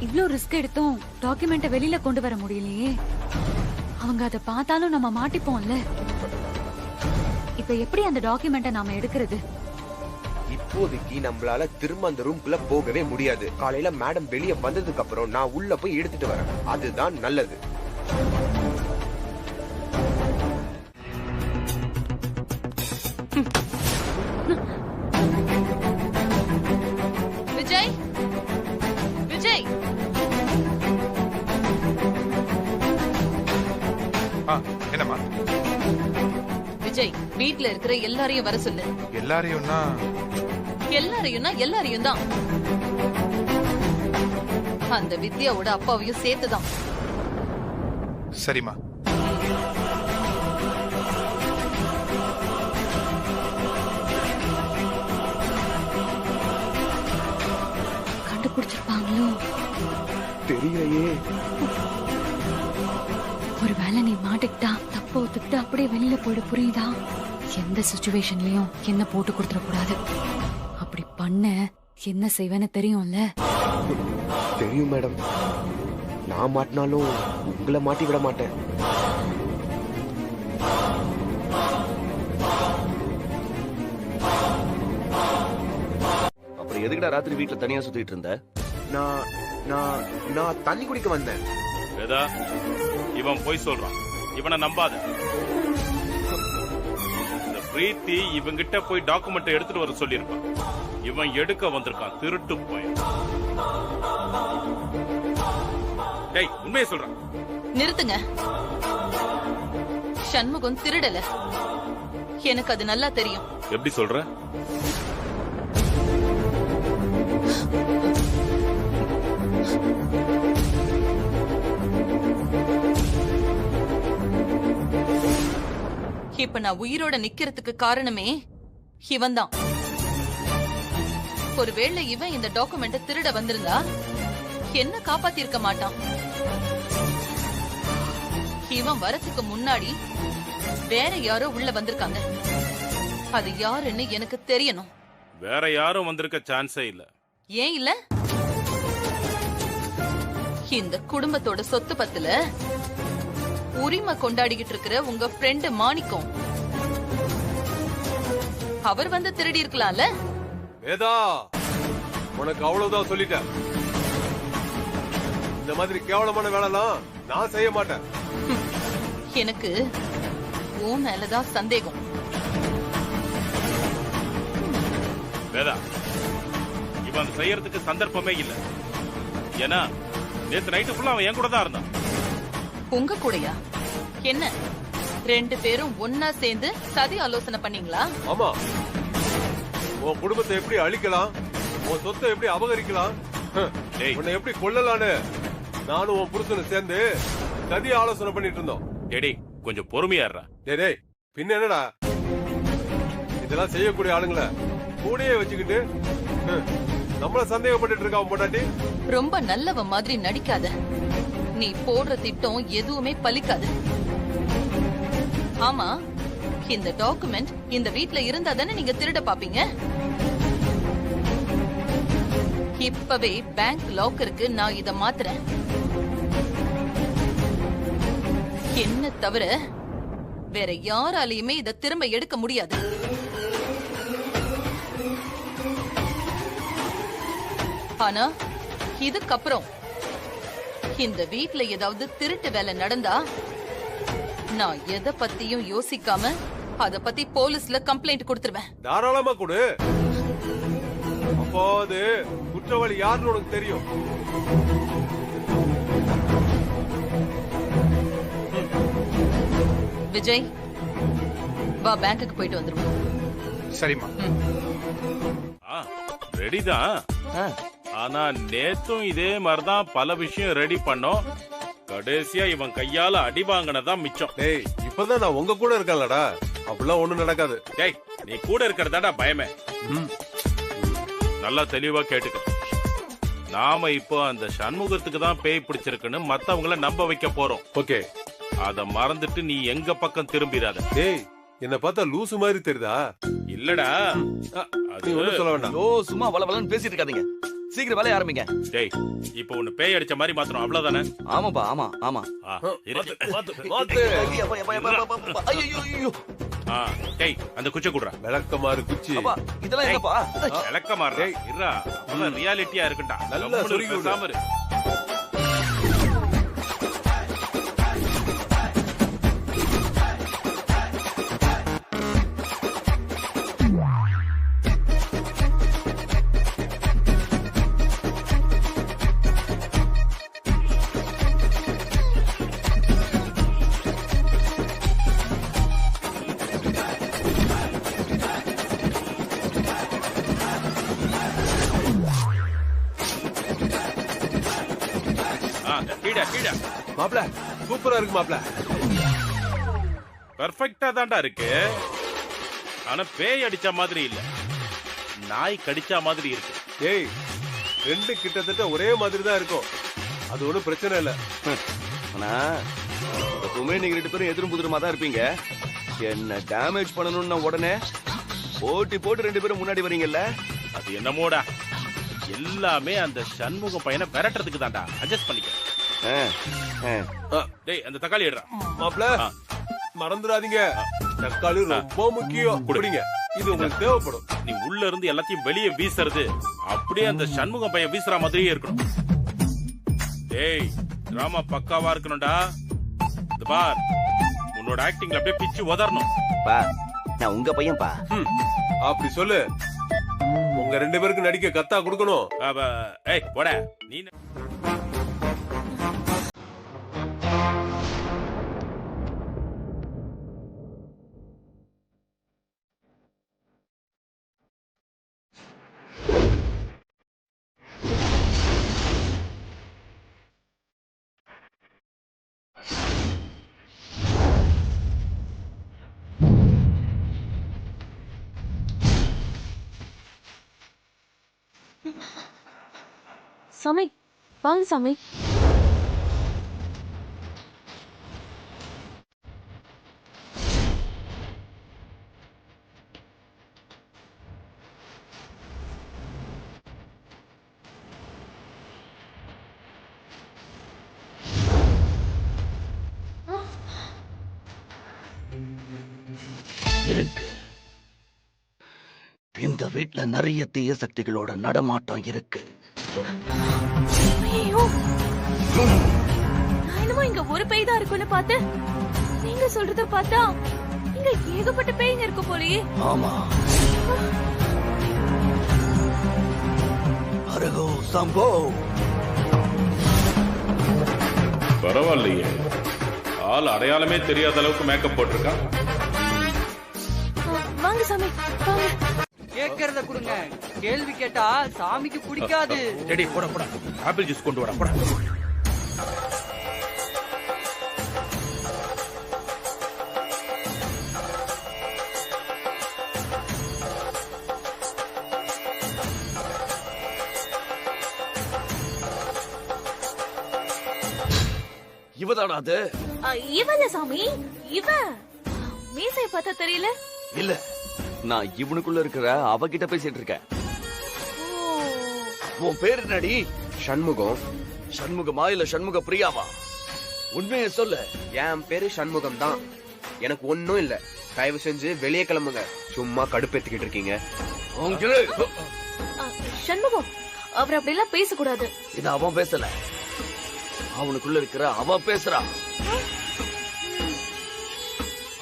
இவ்ளோ ரிஸ்க் எடுத்தோம் டாக்குமெண்ட வெளியில கொண்டு வர முடியலையே. அவங்க அதை பார்த்தாலும் நம்ம மாட்டிப்போம்ல. இப்ப எப்படி அந்த டாக்குமெண்ட நாம எடுக்கிறது? இப்போதைக்கு நம்மளால திரும்ப அந்த ரூம்குள்ள போகவே முடியாது. காலையில மேடம் வெளியே வந்ததுக்கு அப்புறம் நான் உள்ள போய் எடுத்துட்டு வரேன். அதுதான் நல்லது. விஜய், விஜய், என்னம்மா? விஜய், வீட்ல இருக்கிற எல்லாரையும் வர சொல்லு. எல்லாரையும்னா? எல்லாரையும் தான். அந்த வித்யாவோட அப்பாவையும் சேர்த்துதான். சரிம்மா. கண்டுபிடிச்சிருப்பாங்களோ? தெரியலையே. ஒருவேளை நீ மாட்டிக்கிட்டா தப்ப ஒத்துக்கிட்டு அப்படியே வெளியில போயிட. புரியுதா? எந்த சிச்சுவேஷன்லயும் என்ன போட்டு கொடுத்துட கூடாது. அப்படி பண்ண என்ன செய்வேன்னு தெரியும்ல? தெரியும் மேடம். நான் மாட்டினாலும் உங்களை மாட்டி விட மாட்டேன். அப்புறம் எதுக்குடா ராத்திரி வீட்டுல தனியா சுத்திட்டு இருந்த? நான் நான் நான் தண்ணி குடிக்க வந்தேன். வேதா, இவன் போய் சொல்றான். இவனை நம்பாத. இந்த பிரீத்தி இவங்கிட்ட போய் டாக்குமெண்ட் எடுத்துட்டு வர சொல்லிருப்பான். இவன் எடுக்க வந்திருக்கான். திருட்டு போய். டேய், உண்மையை சொல்றான். நிறுத்துங்க. சண்முகம் திருடல. எனக்கு அது நல்லா தெரியும். எப்படி சொல்ற? இப்ப நான் உயிரோட நிக்கிறதுக்கு காரணமே இவன்தான். ஒருவேளை இவன் இந்த டாக்குமெண்ட திருட வந்திருந்தா என்ன காப்பாத்தி இருக்க மாட்டான். இவன் வரதுக்கு முன்னாடி வேற யாரோ உள்ள வந்திருக்காங்க. அது யாருன்னு எனக்கு தெரியணும். வேற யாரும் வந்திருக்க சான்ஸே இல்ல. ஏன் இல்ல? இந்த குடும்பத்தோட சொத்து பத்துல உரிமை கொண்டாடிக்கிட்டு இருக்கிற உங்க ஃப்ரெண்டு மாணிக்கம், அவர் வந்து திருடி இருக்கலாம்ல. வேதா, உனக்கு அவ்வளவுதான் சொல்லிட்டேன். இந்த மாதிரி கேவலமான வேலைலாம் நான் செய்ய மாட்டேன். எனக்கு உன் மேலதான் சந்தேகம். வேதா, இவன் செய்யறதுக்கு சந்தர்ப்பமே இல்ல. ஏன்னா நேத்து நைட்டு ஃபுல்லா அவன் என் கூட தான் இருந்தான். உங்க கூடயா? என்ன 2 பேரும் ஒன்னா சேர்ந்து சதி ஆலோசனை பண்ணீங்களா? ஆமா, உன் குடும்பத்தை எப்படி அழிக்கலாம், உன் சொத்தை எப்படி அபகரிக்கலாம், உன்னை எப்படி கொல்லலான்னு நானும் உன் புருஷனும் சேர்ந்து சதி ஆலோசனை பண்ணிட்டு இருந்தோம். டேய் கொஞ்சம் பொறுமையா இருடா. டேய் பின்ன என்னடா, இதெல்லாம் செய்யக்கூடிய ஆளுங்களை கூடயே வச்சுக்கிட்டு நம்மள சந்தேகப்பட்டு இருக்கான் பொண்டாட்டி. ரொம்ப நல்லவ மாதிரி நடிக்காத. நீ போடுற திட்டம் எதுவுமே பலிக்காது. ஆமா, இந்த டாக்குமெண்ட் இந்த வீட்ல இருந்தா தானே நீங்க திருட பாப்பீங்க. இப்பவே பேங்க் லாக்கருக்கு நான் இத மாத்துறேன். என்ன தவிர வேற யாராலையுமே இத திரும்ப எடுக்க முடியாது. ஆனா இதுக்கப்புறம் இந்த வீட்ல ஏதாவது திருட்டு வேலை நடந்தா நான் எதை பத்தியும் யோசிக்காம அத பத்தி போலீஸ்ல கம்ப்ளைண்ட் கொடுத்துருவேன். தாராளமா கொடு. அப்போ அது குற்றவாளி யாருன்னு உனக்கு தெரியும். விஜய், வா பேங்க்குக்கு போயிட்டு வந்துருவோம். சரிம்மா. ரெடிதான். ஆனா நேத்தும் இதே மாதிரிதான் பல விஷயம் ரெடி பண்ணோம். கடைசியா இவன் கையால அடி வாங்கினதான் மிச்சம். டேய் இப்பதான் நான் உங்க கூட இருக்கேன்லடா, அப்படிலாம் ஒண்ணும் நடக்காது. டேய் நீ கூட இருக்கிறதாடா பயமே. நல்லா தெளிவா கேட்டுக்க. நாம இப்போ அந்த சண்முகத்துக்கு தான் பேய் பிடிச்சிருக்குன்னு மத்தவங்கள நம்ப வைக்க போறோம். ஓகே, அத மறந்துட்டு நீ எங்க பக்கம் திரும்பிடாத. டேய் என்ன பார்த்தா லூசு மாதிரி தெரியுதா? இல்லடா, அது ஒண்ணும் சொல்ல வேண்டாம். ஓ சும்மா வளவலன்னு பேசிட்டு இருக்காதீங்க. சீக்கிரம் வேலைய ஆரம்பிங்க. டேய் இப்போ உன்னை பேய் அடிச்ச மாதிரி மாத்தணும், அவ்வளவுதானே? ஆமாப்பா, ஆமா ஆமா. டேய் அந்த குச்சை குடுறா. விளக்கமாறு குச்சி. இதெல்லாம் என்னப்பா? விளக்கமாறு இருடா, ரியாலிட்டியா இருக்குடா. நல்லா சொருகி பேசாம இரு. மாப்ள சூப்பரா இருக்கு மாப்ள. பெர்ஃபெக்ட்டா தான்டா இருக்கு. ஆனா பேய் அடிச்ச மாதிரி இல்ல, நாய் கடிச்ச மாதிரி இருக்கு. டேய் ரெண்டு கிட்டத்தட்ட ஒரே மாதிரி தான் இருக்கும், அது ஒண்ணும் பிரச்சனை இல்ல. ஆனா எப்பவுமே நீங்க 2 பேரும் எதிரும் புதிருமா தான் இருப்பீங்க. என்ன டேமேஜ் பண்ணணும்னா உடனே போட்டி போட்டு 2 பேரும் முன்னாடி வரீங்கல்ல. அது என்னமோடா, எல்லாமே அந்த சண்முகம் பையனை விரட்டுறதுக்கு தான்டா. அட்ஜஸ்ட் பண்ணிக்க. டேய் அந்த தக்காளி எடுறா. மாப்ள மறந்துடாதீங்க, தக்காளி ரொம்ப முக்கியம். குடிங்க, இது உங்களுக்கு தேவைப்படும். நீ உள்ள இருந்து எல்லாத்தையும் வெளியே வீசுறது அப்படியே அந்த சண்முகம் பையன் வீசுற மாதிரியே இருக்கணும். டேய் டிராமா பக்காவா இருக்கணும்டா. இந்த பார், உன்னோட ஆக்டிங்ல அப்படியே பிச்சு உதறணும். பா நான் உங்க பையன் பா. அப்படி சொல்லு. உங்க 2 பேருக்கு நடிக்க கத்தா கொடுக்கணும். ஏய் போட நீ. சாமி வாங்க சாமி. இருக்கு. இந்த வீட்ல நிறைய தீய சக்திகளோட நடமாட்டம் இருக்கு. ஐயோ, நான் என்னமோ இங்க ஒரு பேய் தான் இருக்குன்னு பார்த்தேன். நீங்க சொல்றத பார்த்தா இங்க ஏகப்பட்ட பேய்ங்க இருக்கு போலயே. ஆமா. அரகோ சம்போ. பரவாயில்லையே, ஆள் அடையாளமே தெரியாத அளவுக்கு மேக்கப் போட்டிருக்கான். வாங்க சாமி வாங்க. கேக்குறத கொடுங்க, கேள்வி கேட்டா சாமிக்கு பிடிக்காது. டேடி போடா போடா, ஆப்பிள் ஜூஸ் கொண்டு வாடா போடா. இவதானா அது? இவல சாமி, இவ மீசை பார்த்தா தெரியல. இல்ல, நான் இவனுக்குள்ள இருக்கிற அவகிட்ட பேசிட்டு இருக்கேன். உன் பேரு என்னடி? சண்முகம். சண்முகமா இல்ல சண்முக பிரியாவா? உண்மையை சொல்லு. என் பேரு சண்முகம் தான். எனக்கு ஒண்ணும் இல்ல. தயவு செஞ்சு வெளியே கிளம்புங்க. சும்மா கடுப்பேத்திக்கிட்டு இருக்கீங்க. சண்முகம், அவர் அப்படி எல்லாம் பேசக்கூடாது. இது அவன் பேசல, அவனுக்குள்ள இருக்கிற அவன் பேசுறான்.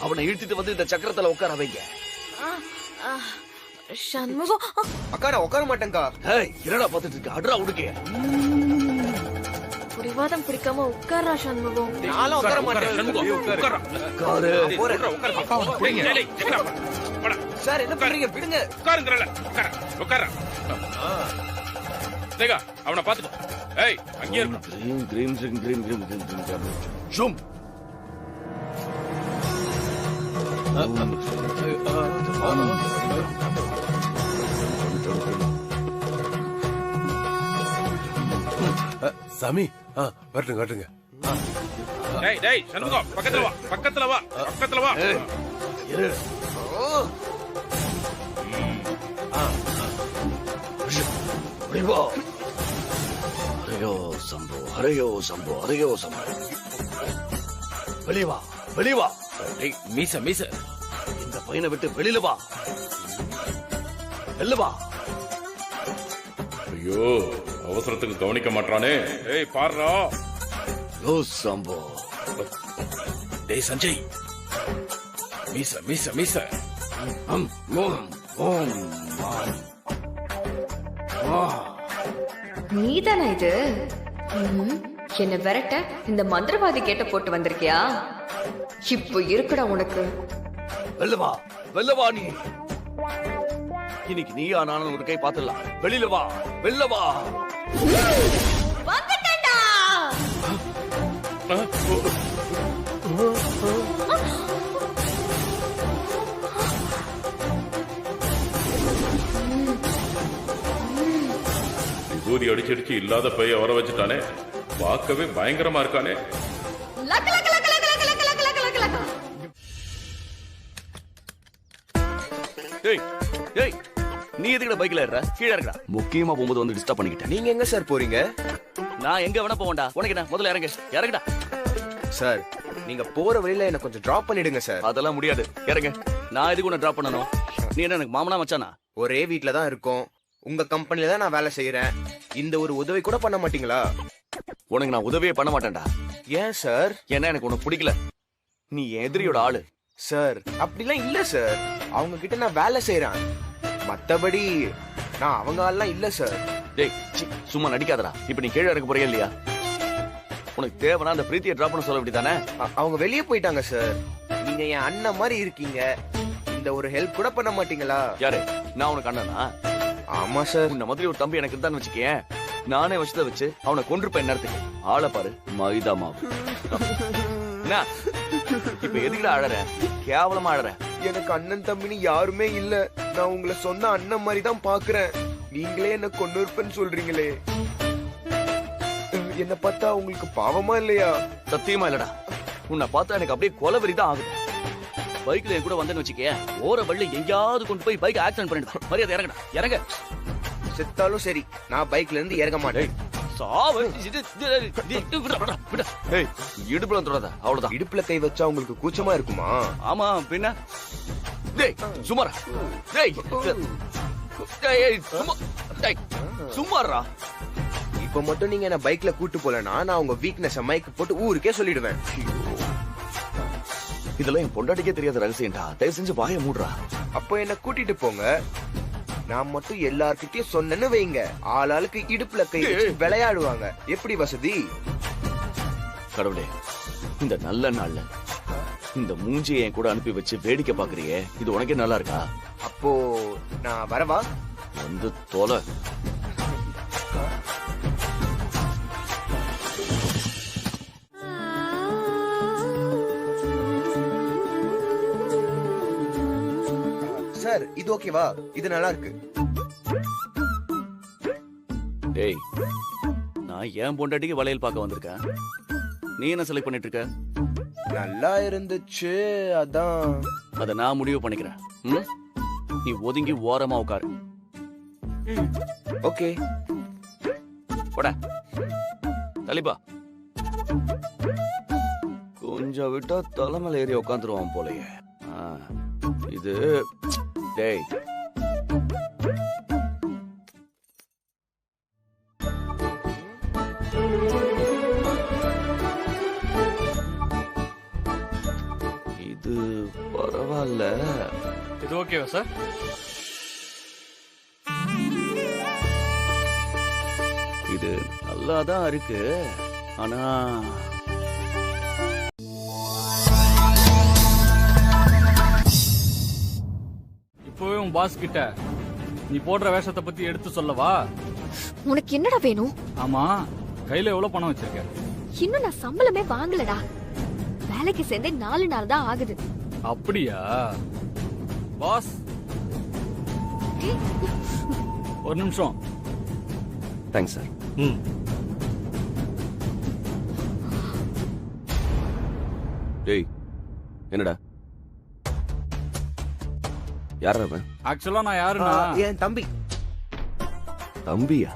அவனை இழுத்துட்டு வந்து இந்த சக்கரத்துல உட்கார வைங்க. சண்முகம். அக்கா நான் உட்கார மாட்டேங்கா. என்னடா பாத்துட்டு இருக்க? அட்ரா உடுக்க. புடிவாதம் பிடிக்காம உட்காரா சண்முகம். நானும் உட்கார மாட்டேன். சார் என்ன பண்றீங்க? விடுங்க. உட்காருங்கறல, உட்கார. தேகா அவனை பாத்துக்கோ. ஏய் அங்கே இரு. Cream cream cream cream cream cream cream. Zoom. சாமி வரட்டுங்க வரட்டுங்க. டேய் டேய் சண்முகம், பக்கத்துல வா பக்கத்துல வா பக்கத்துல வா. இரு. வா. ஹரியோ சம்போ, ஹரியோ சம்போ, ஹரியோ சம்போ. வெளிய வா, வெளிய வா. டேய் மீச மீச, இந்த பையனை விட்டு வெளியில வா. வெளில வா. ஐயோ, அவசரத்துக்கு கவனிக்க மாட்டானே. ஏய் பாருடா. ஓ சம்போ. டேய் சஞ்சய், மீச மீச மீச. நீதானா இது? என்ன விரட்ட இந்த மந்திரவாதி கேட்ட போட்டு வந்திருக்கியா? இப்போ இருக்குடா உனக்கு. வெளில வா, வெளில வா. நீ இன்னைக்கு நீயா நானும் ஒரு கை பாத்துடலாம். வெளியில வா, வெளில வா. வந்துட்டேன்டா. விபூதி அடிச்சடிச்சு இல்லாத பைய வர வச்சுட்டானே, பார்க்கவே பயங்கரமா இருக்கானே. ஏய் ஏய், நீ எதுக்குடா பைக்ல ஏறுற? கீழ இருக்கடா. முக்கியமா போகும்போது வந்து டிஸ்டர்ப் பண்ணிக்கிட்டேன். நீங்க எங்க சார் போறீங்க? நான் எங்க வேணா போவேன்டா. உனக்கு என்ன? முதல்ல இறங்கு, இறங்குடா. சார் நீங்க போற வழியில என்ன கொஞ்சம் டிராப் பண்ணிடுங்க சார். அதெல்லாம் முடியாது, இறங்கு. நான் எதுக்கு உன்னை டிராப் பண்ணணும்? நீ என்ன எனக்கு மாமனா மச்சானா? ஒரே வீட்ல தான் இருக்கோம். உங்க கம்பெனில தான் நான் வேலை செய்யறேன். இந்த ஒரு உதவி கூட பண்ண மாட்டீங்களா? உனக்கு நான் உதவியே பண்ண மாட்டேன்டா. ஏன் சார்? ஏன்னா எனக்கு உனக்கு பிடிக்கல. நீ என் எதிரியோட ஆளு. சார் அப்படிலாம் இல்ல சார். அவங்க கிட்ட நான் வேலை செய்யறேன். மத்தபடி நான் அவங்க ஆள்லாம் இல்ல சார். டேய் சும்மா நடிக்காதடா. இப்ப நீ கீழே இறங்க போறியா இல்லையா? உனக்கு தேவைன்னா அந்த பிரீத்தியை டிராப் பண்ண சொல்ல வேண்டியதானே? அவங்க வெளியே போயிட்டாங்க சார். நீங்க என் அண்ணன் மாதிரி இருக்கீங்க. இந்த ஒரு ஹெல்ப் கூட பண்ண மாட்டீங்களா? யாரு? நான் உனக்கு அண்ணனா? ஆமா சார். உன்ன மாதிரி ஒரு தம்பி எனக்கு தான் வச்சுக்கேன். நானே வச்சத வச்சு அவனை கொன்றுப்பேன் நேரத்துக்கு. ஆளை பாரு, மைதா மாவு. என்ன இப்ப எதுக்குடா அழற? கேவலமா அழற. எனக்கு அண்ணன் தம்பின்னு யாருமே இல்ல. நான் உங்களை சொன்ன அண்ணன் மாதிரி தான் பாக்குறேன். நீங்களே என்ன கொண்டு இருப்பேன்னு சொல்றீங்களே. என்ன பார்த்தா உங்களுக்கு பாவமா இல்லையா? சத்தியமா இல்லடா. உன்னை பார்த்தா எனக்கு அப்படியே கொலவெறி தான் ஆகுது. பைக்ல என் கூட வந்தேன்னு வச்சுக்கே, ஓர வழியில எங்கேயாவது கொண்டு போய் பைக் ஆக்சிடென்ட் பண்ணிடு. மரியாதை இறங்கடா, இறங்க. செத்தாலும் சரி, நான் பைக்ல இருந்து இறங்க மாட்டேன். சாவு. இடுப்புல தொடாத, அவ்வளவுதான். இடுப்புல கை வச்சா உங்களுக்கு கூச்சமா இருக்குமா? ஆமா, பின்ன. டேய் சுமாரா. டேய் டேய் சுமாரா. இப்ப மட்டும் நீங்க என்ன பைக்ல கூட்டு போலனா நான் உங்க வீக்னஸ் மைக் போட்டு ஊருக்கே சொல்லிடுவேன். இதெல்லாம் என் பொண்டாட்டிக்கே தெரியாத ரகசியம்டா. தயவு செஞ்சு வாயை மூடுறா. அப்போ என்ன கூட்டிட்டு போங்க. நான் மட்டும் எல்லார்கிட்டயும் சொன்னேன்னு வைங்க, ஆளாளுக்கு இடுப்புல கை வச்சு விளையாடுவாங்க. எப்படி வசதி? கடவுளே, இந்த நல்ல நாள்ல இந்த மூஞ்சியை என் கூட அனுப்பி வச்சு வேடிக்கை பாக்குறியே, இது உனக்கே நல்லா இருக்கா? அப்போ நான் வரவா? வந்து தொலை. சார், இது ஓகேவா? இது நல்லா இருக்கு. டேய், நான் ஏன் பொண்டாட்டிக்கு வளையல் பார்க்க வந்திருக்கேன். நீ என்ன செலக்ட் பண்ணிட்டு இருக்க? நல்லா இருந்துச்சு, அதான். அத நான் முடிவு பண்ணிக்கிறேன். நீ ஒதுங்கி ஓரமா உட்காரு. ஓகே. போட தலிபா. கொஞ்சம் விட்டா தலைமையில ஏறி உட்காந்துருவான் போலயே. இது டேய், இது பரவாயில்ல. இது ஓகேவா சார்? இது நல்லாதான் இருக்கு. ஆனா இப்பவே உன் பாஸ் கிட்ட நீ போடுற வேஷத்தை பத்தி எடுத்து சொல்லவா? உனக்கு என்னடா வேணும்? ஆமா, கையில எவ்வளவு பணம் வச்சிருக்க? இன்னும் நான் சம்பளமே வாங்கலடா. வேலைக்கு சேர்ந்தே 4 நாள் தான் ஆகுது. அப்படியா பாஸ்? ஒரு நிமிஷம். Thanks sir. டேய், என்னடா? யாரா அவன்? ஆக்சுவலா நான் யாருன்னா என் தம்பி. தம்பியா?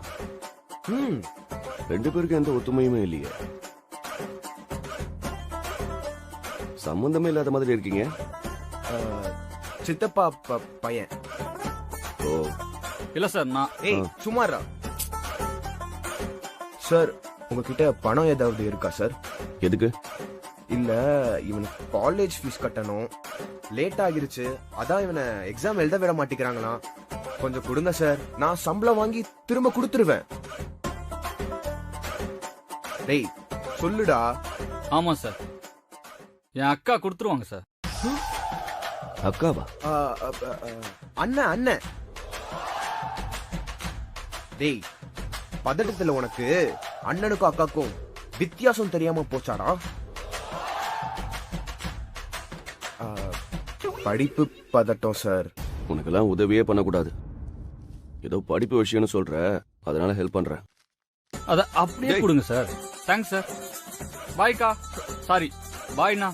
ரெண்டு பேருக்கும் எந்த ஒத்துமையுமே இல்லையே. சம்பந்தமே இல்லாத மாதிரி இருக்கீங்க. சித்தப்பா பையன். ஓ இல்ல சார், நான் சுமாரா. சார், உங்ககிட்ட பணம் ஏதாவது இருக்கா சார்? எதுக்கு? இல்ல, இவனுக்கு காலேஜ் ஃபீஸ் கட்டணும். லேட் ஆகிருச்சு, அதான் இவனை எக்ஸாம் எழுத விட மாட்டேங்கிறாங்களாம். கொஞ்சம் கொடுங்க சார், நான் சம்பளம் வாங்கி திரும்ப கொடுத்துருவேன். டேய் சொல்லுடா. ஆமா சார், என் அக்கா கொடுத்துருவாங்க சார். அக்காவா? அண்ணன் அண்ணன். டேய், பதட்டத்துல உனக்கு அண்ணனுக்கும் அக்காக்கும் வித்தியாசம் தெரியாம போச்சாடா? படிப்பு பதட்டம் சார். உனக்கெல்லாம் உதவியே பண்ணக்கூடாது. ஏதோ படிப்பு விஷயம்னு சொல்ற, அதனால ஹெல்ப் பண்றேன். அத அப்படியே கொடுங்க சார். Thanks sir. பாய்க்கா. சாரி, பாய்ண்ணா.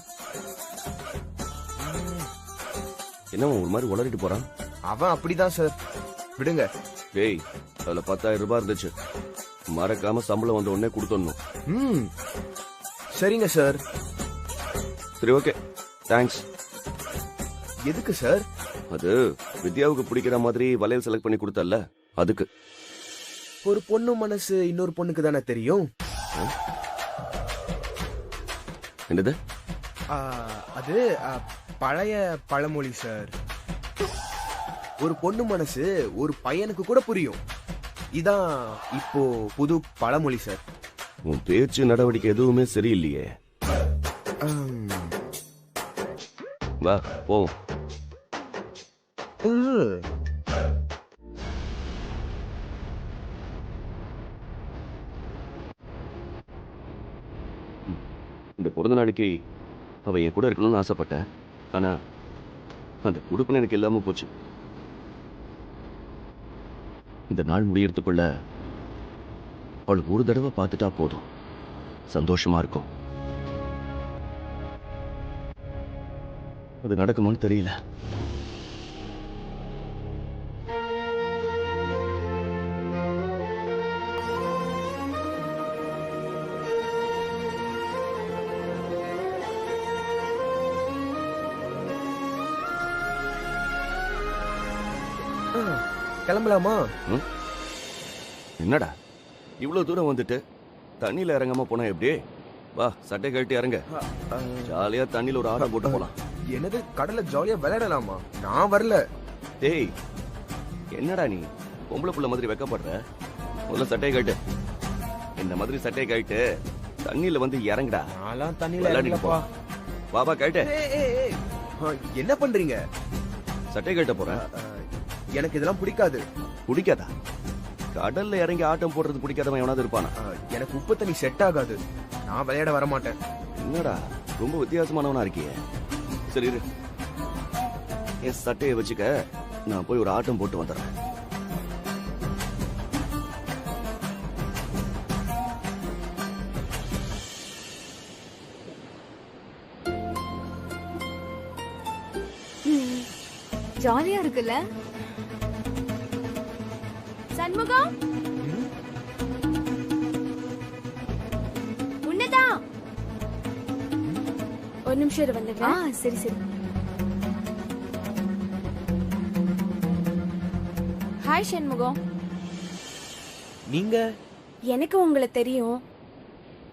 என்ன ஒரு மாதிரி உளறிட்டு போறான்? அவன் அப்படிதான் சார், விடுங்க. டேய், அதுல 10,000 ரூபாய் இருந்துச்சு. மறக்காம சம்பளம் வந்த உடனே கொடுத்துடணும். சரிங்க சார். சரி, ஓகே, தேங்க்ஸ். எதுக்கு சார்? அது வித்யாவுக்கு பிடிக்கிற மாதிரி வளையல் செலக்ட் பண்ணி கொடுத்தல்ல, அதுக்கு. ஒரு பொண்ணு மனசு இன்னொரு பொண்ணுக்கு தானே தெரியும். என்னது? அது பழைய பழமொழி சார். ஒரு பொண்ணு மனசு ஒரு பையனுக்கு கூட புரியும். இதான் இப்போ புது பழமொழி சார். உன் பேச்சு நடவடிக்கை எதுவுமே சரியில்லையே. வா போவோம். இந்த பிறந்த நாளைக்கு அவ என் கூட இருக்கணும்னு ஆசைப்பட்டேன். ஆனா அந்த குடுப்பனை எனக்கு இல்லாம போச்சு. இந்த நாள் முடியறதுக்குள்ள அவளுக்கு ஒரு தடவை பார்த்துட்டா போதும். சந்தோஷமா இருக்கும். அது நடக்குமான்னு தெரியல. கிளம்பலாமா? என்னடா இவ்வளவு தூரம் வந்துட்டு தண்ணியில இறங்காம போனா எப்படி? வா, சட்டை கழட்டி இறங்க. ஜாலியா தண்ணியில ஒரு ஆட்டம் போட்டு போலாம். என்னது, கடல்ல ஜாலியா விளையாடலாமா? நான் வரல. டேய், என்னடா நீ பொம்பளை புள்ள மாதிரி வெக்கப்படுற? முதல்ல சட்டையை கழட்டு. இந்த மாதிரி சட்டையை கழட்டு தண்ணியில வந்து இறங்குடா. நான்லாம் தண்ணியில விளையாடிட்டு போ. பாபா கழட்டு. என்ன பண்றீங்க? சட்டையை கழட்ட போறேன். எனக்கு இதெல்லாம் பிடிக்காது. பிடிக்காதா? கடல்ல இறங்கி ஆட்டம் போடுறது பிடிக்காதவன் எவனாவது இருப்பானா? எனக்கு உப்பு தண்ணி செட் ஆகாது. நான் விளையாட வர மாட்டேன். என்னடா ரொம்ப வித்தியாசமானவனா இருக்கியே. சரி இரு, என் சட்டையை வச்சுக்க, நான் போய் ஒரு ஆட்டம் போட்டு வந்துடுறேன். ஜாலியா இருக்குல்ல? சண்முகம், உன்னதான். ஒரு நிமிஷம் இரு, வந்துடுறேன். சரி சரி. ஹாய் சண்முகம். நீங்க? எனக்கு உங்களை தெரியும்,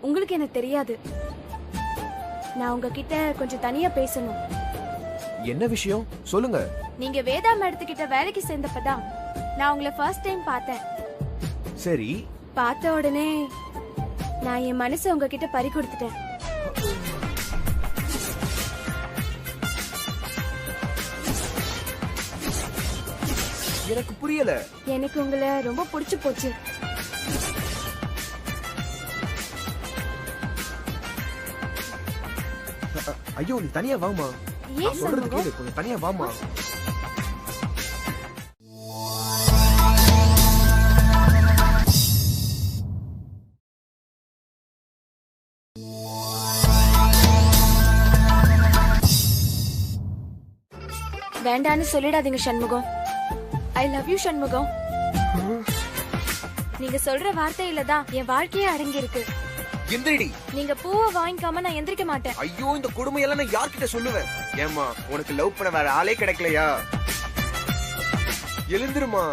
உங்களுக்கு என்ன தெரியாது. நான் உங்ககிட்ட கொஞ்சம் தனியா பேசணும். என்ன விஷயம் சொல்லுங்க. நீங்க வேதா மேடத்துக்கிட்ட வேலைக்கு சேர்ந்தப்பதான் நான் உங்களை ஃபர்ஸ்ட் டைம் பார்த்தேன். சரி. பார்த்த உடனே நான் என் மனசை உங்ககிட்ட பறி கொடுத்துட்டேன். எனக்கு புரியல. எனக்கு உங்களை ரொம்ப பிடிச்சு போச்சு. ஐயோ, நீ தனியா வாமா. ஏன் சொல்றது சண்முகம்? கேளு, கொஞ்சம் தனியா வாமா. வேண்டான்னு சொல்லிடாதீங்க Shanmugam. I love you Shanmugam. நீங்க சொல்ற வார்த்தையில தான் என் வாழ்க்கையே அடங்கி இருக்கு. எந்திரடி. நீங்க பூவை வாங்கிக்காம நான் எந்திரிக்க மாட்டேன். ஐயோ, இந்த கொடுமையெல்லாம் நான் யார்கிட்ட சொல்லுவேன்? ஏமா, உனக்கு லவ் பண்ண வேற ஆளே கிடைக்கலையா? எழுந்திருமா.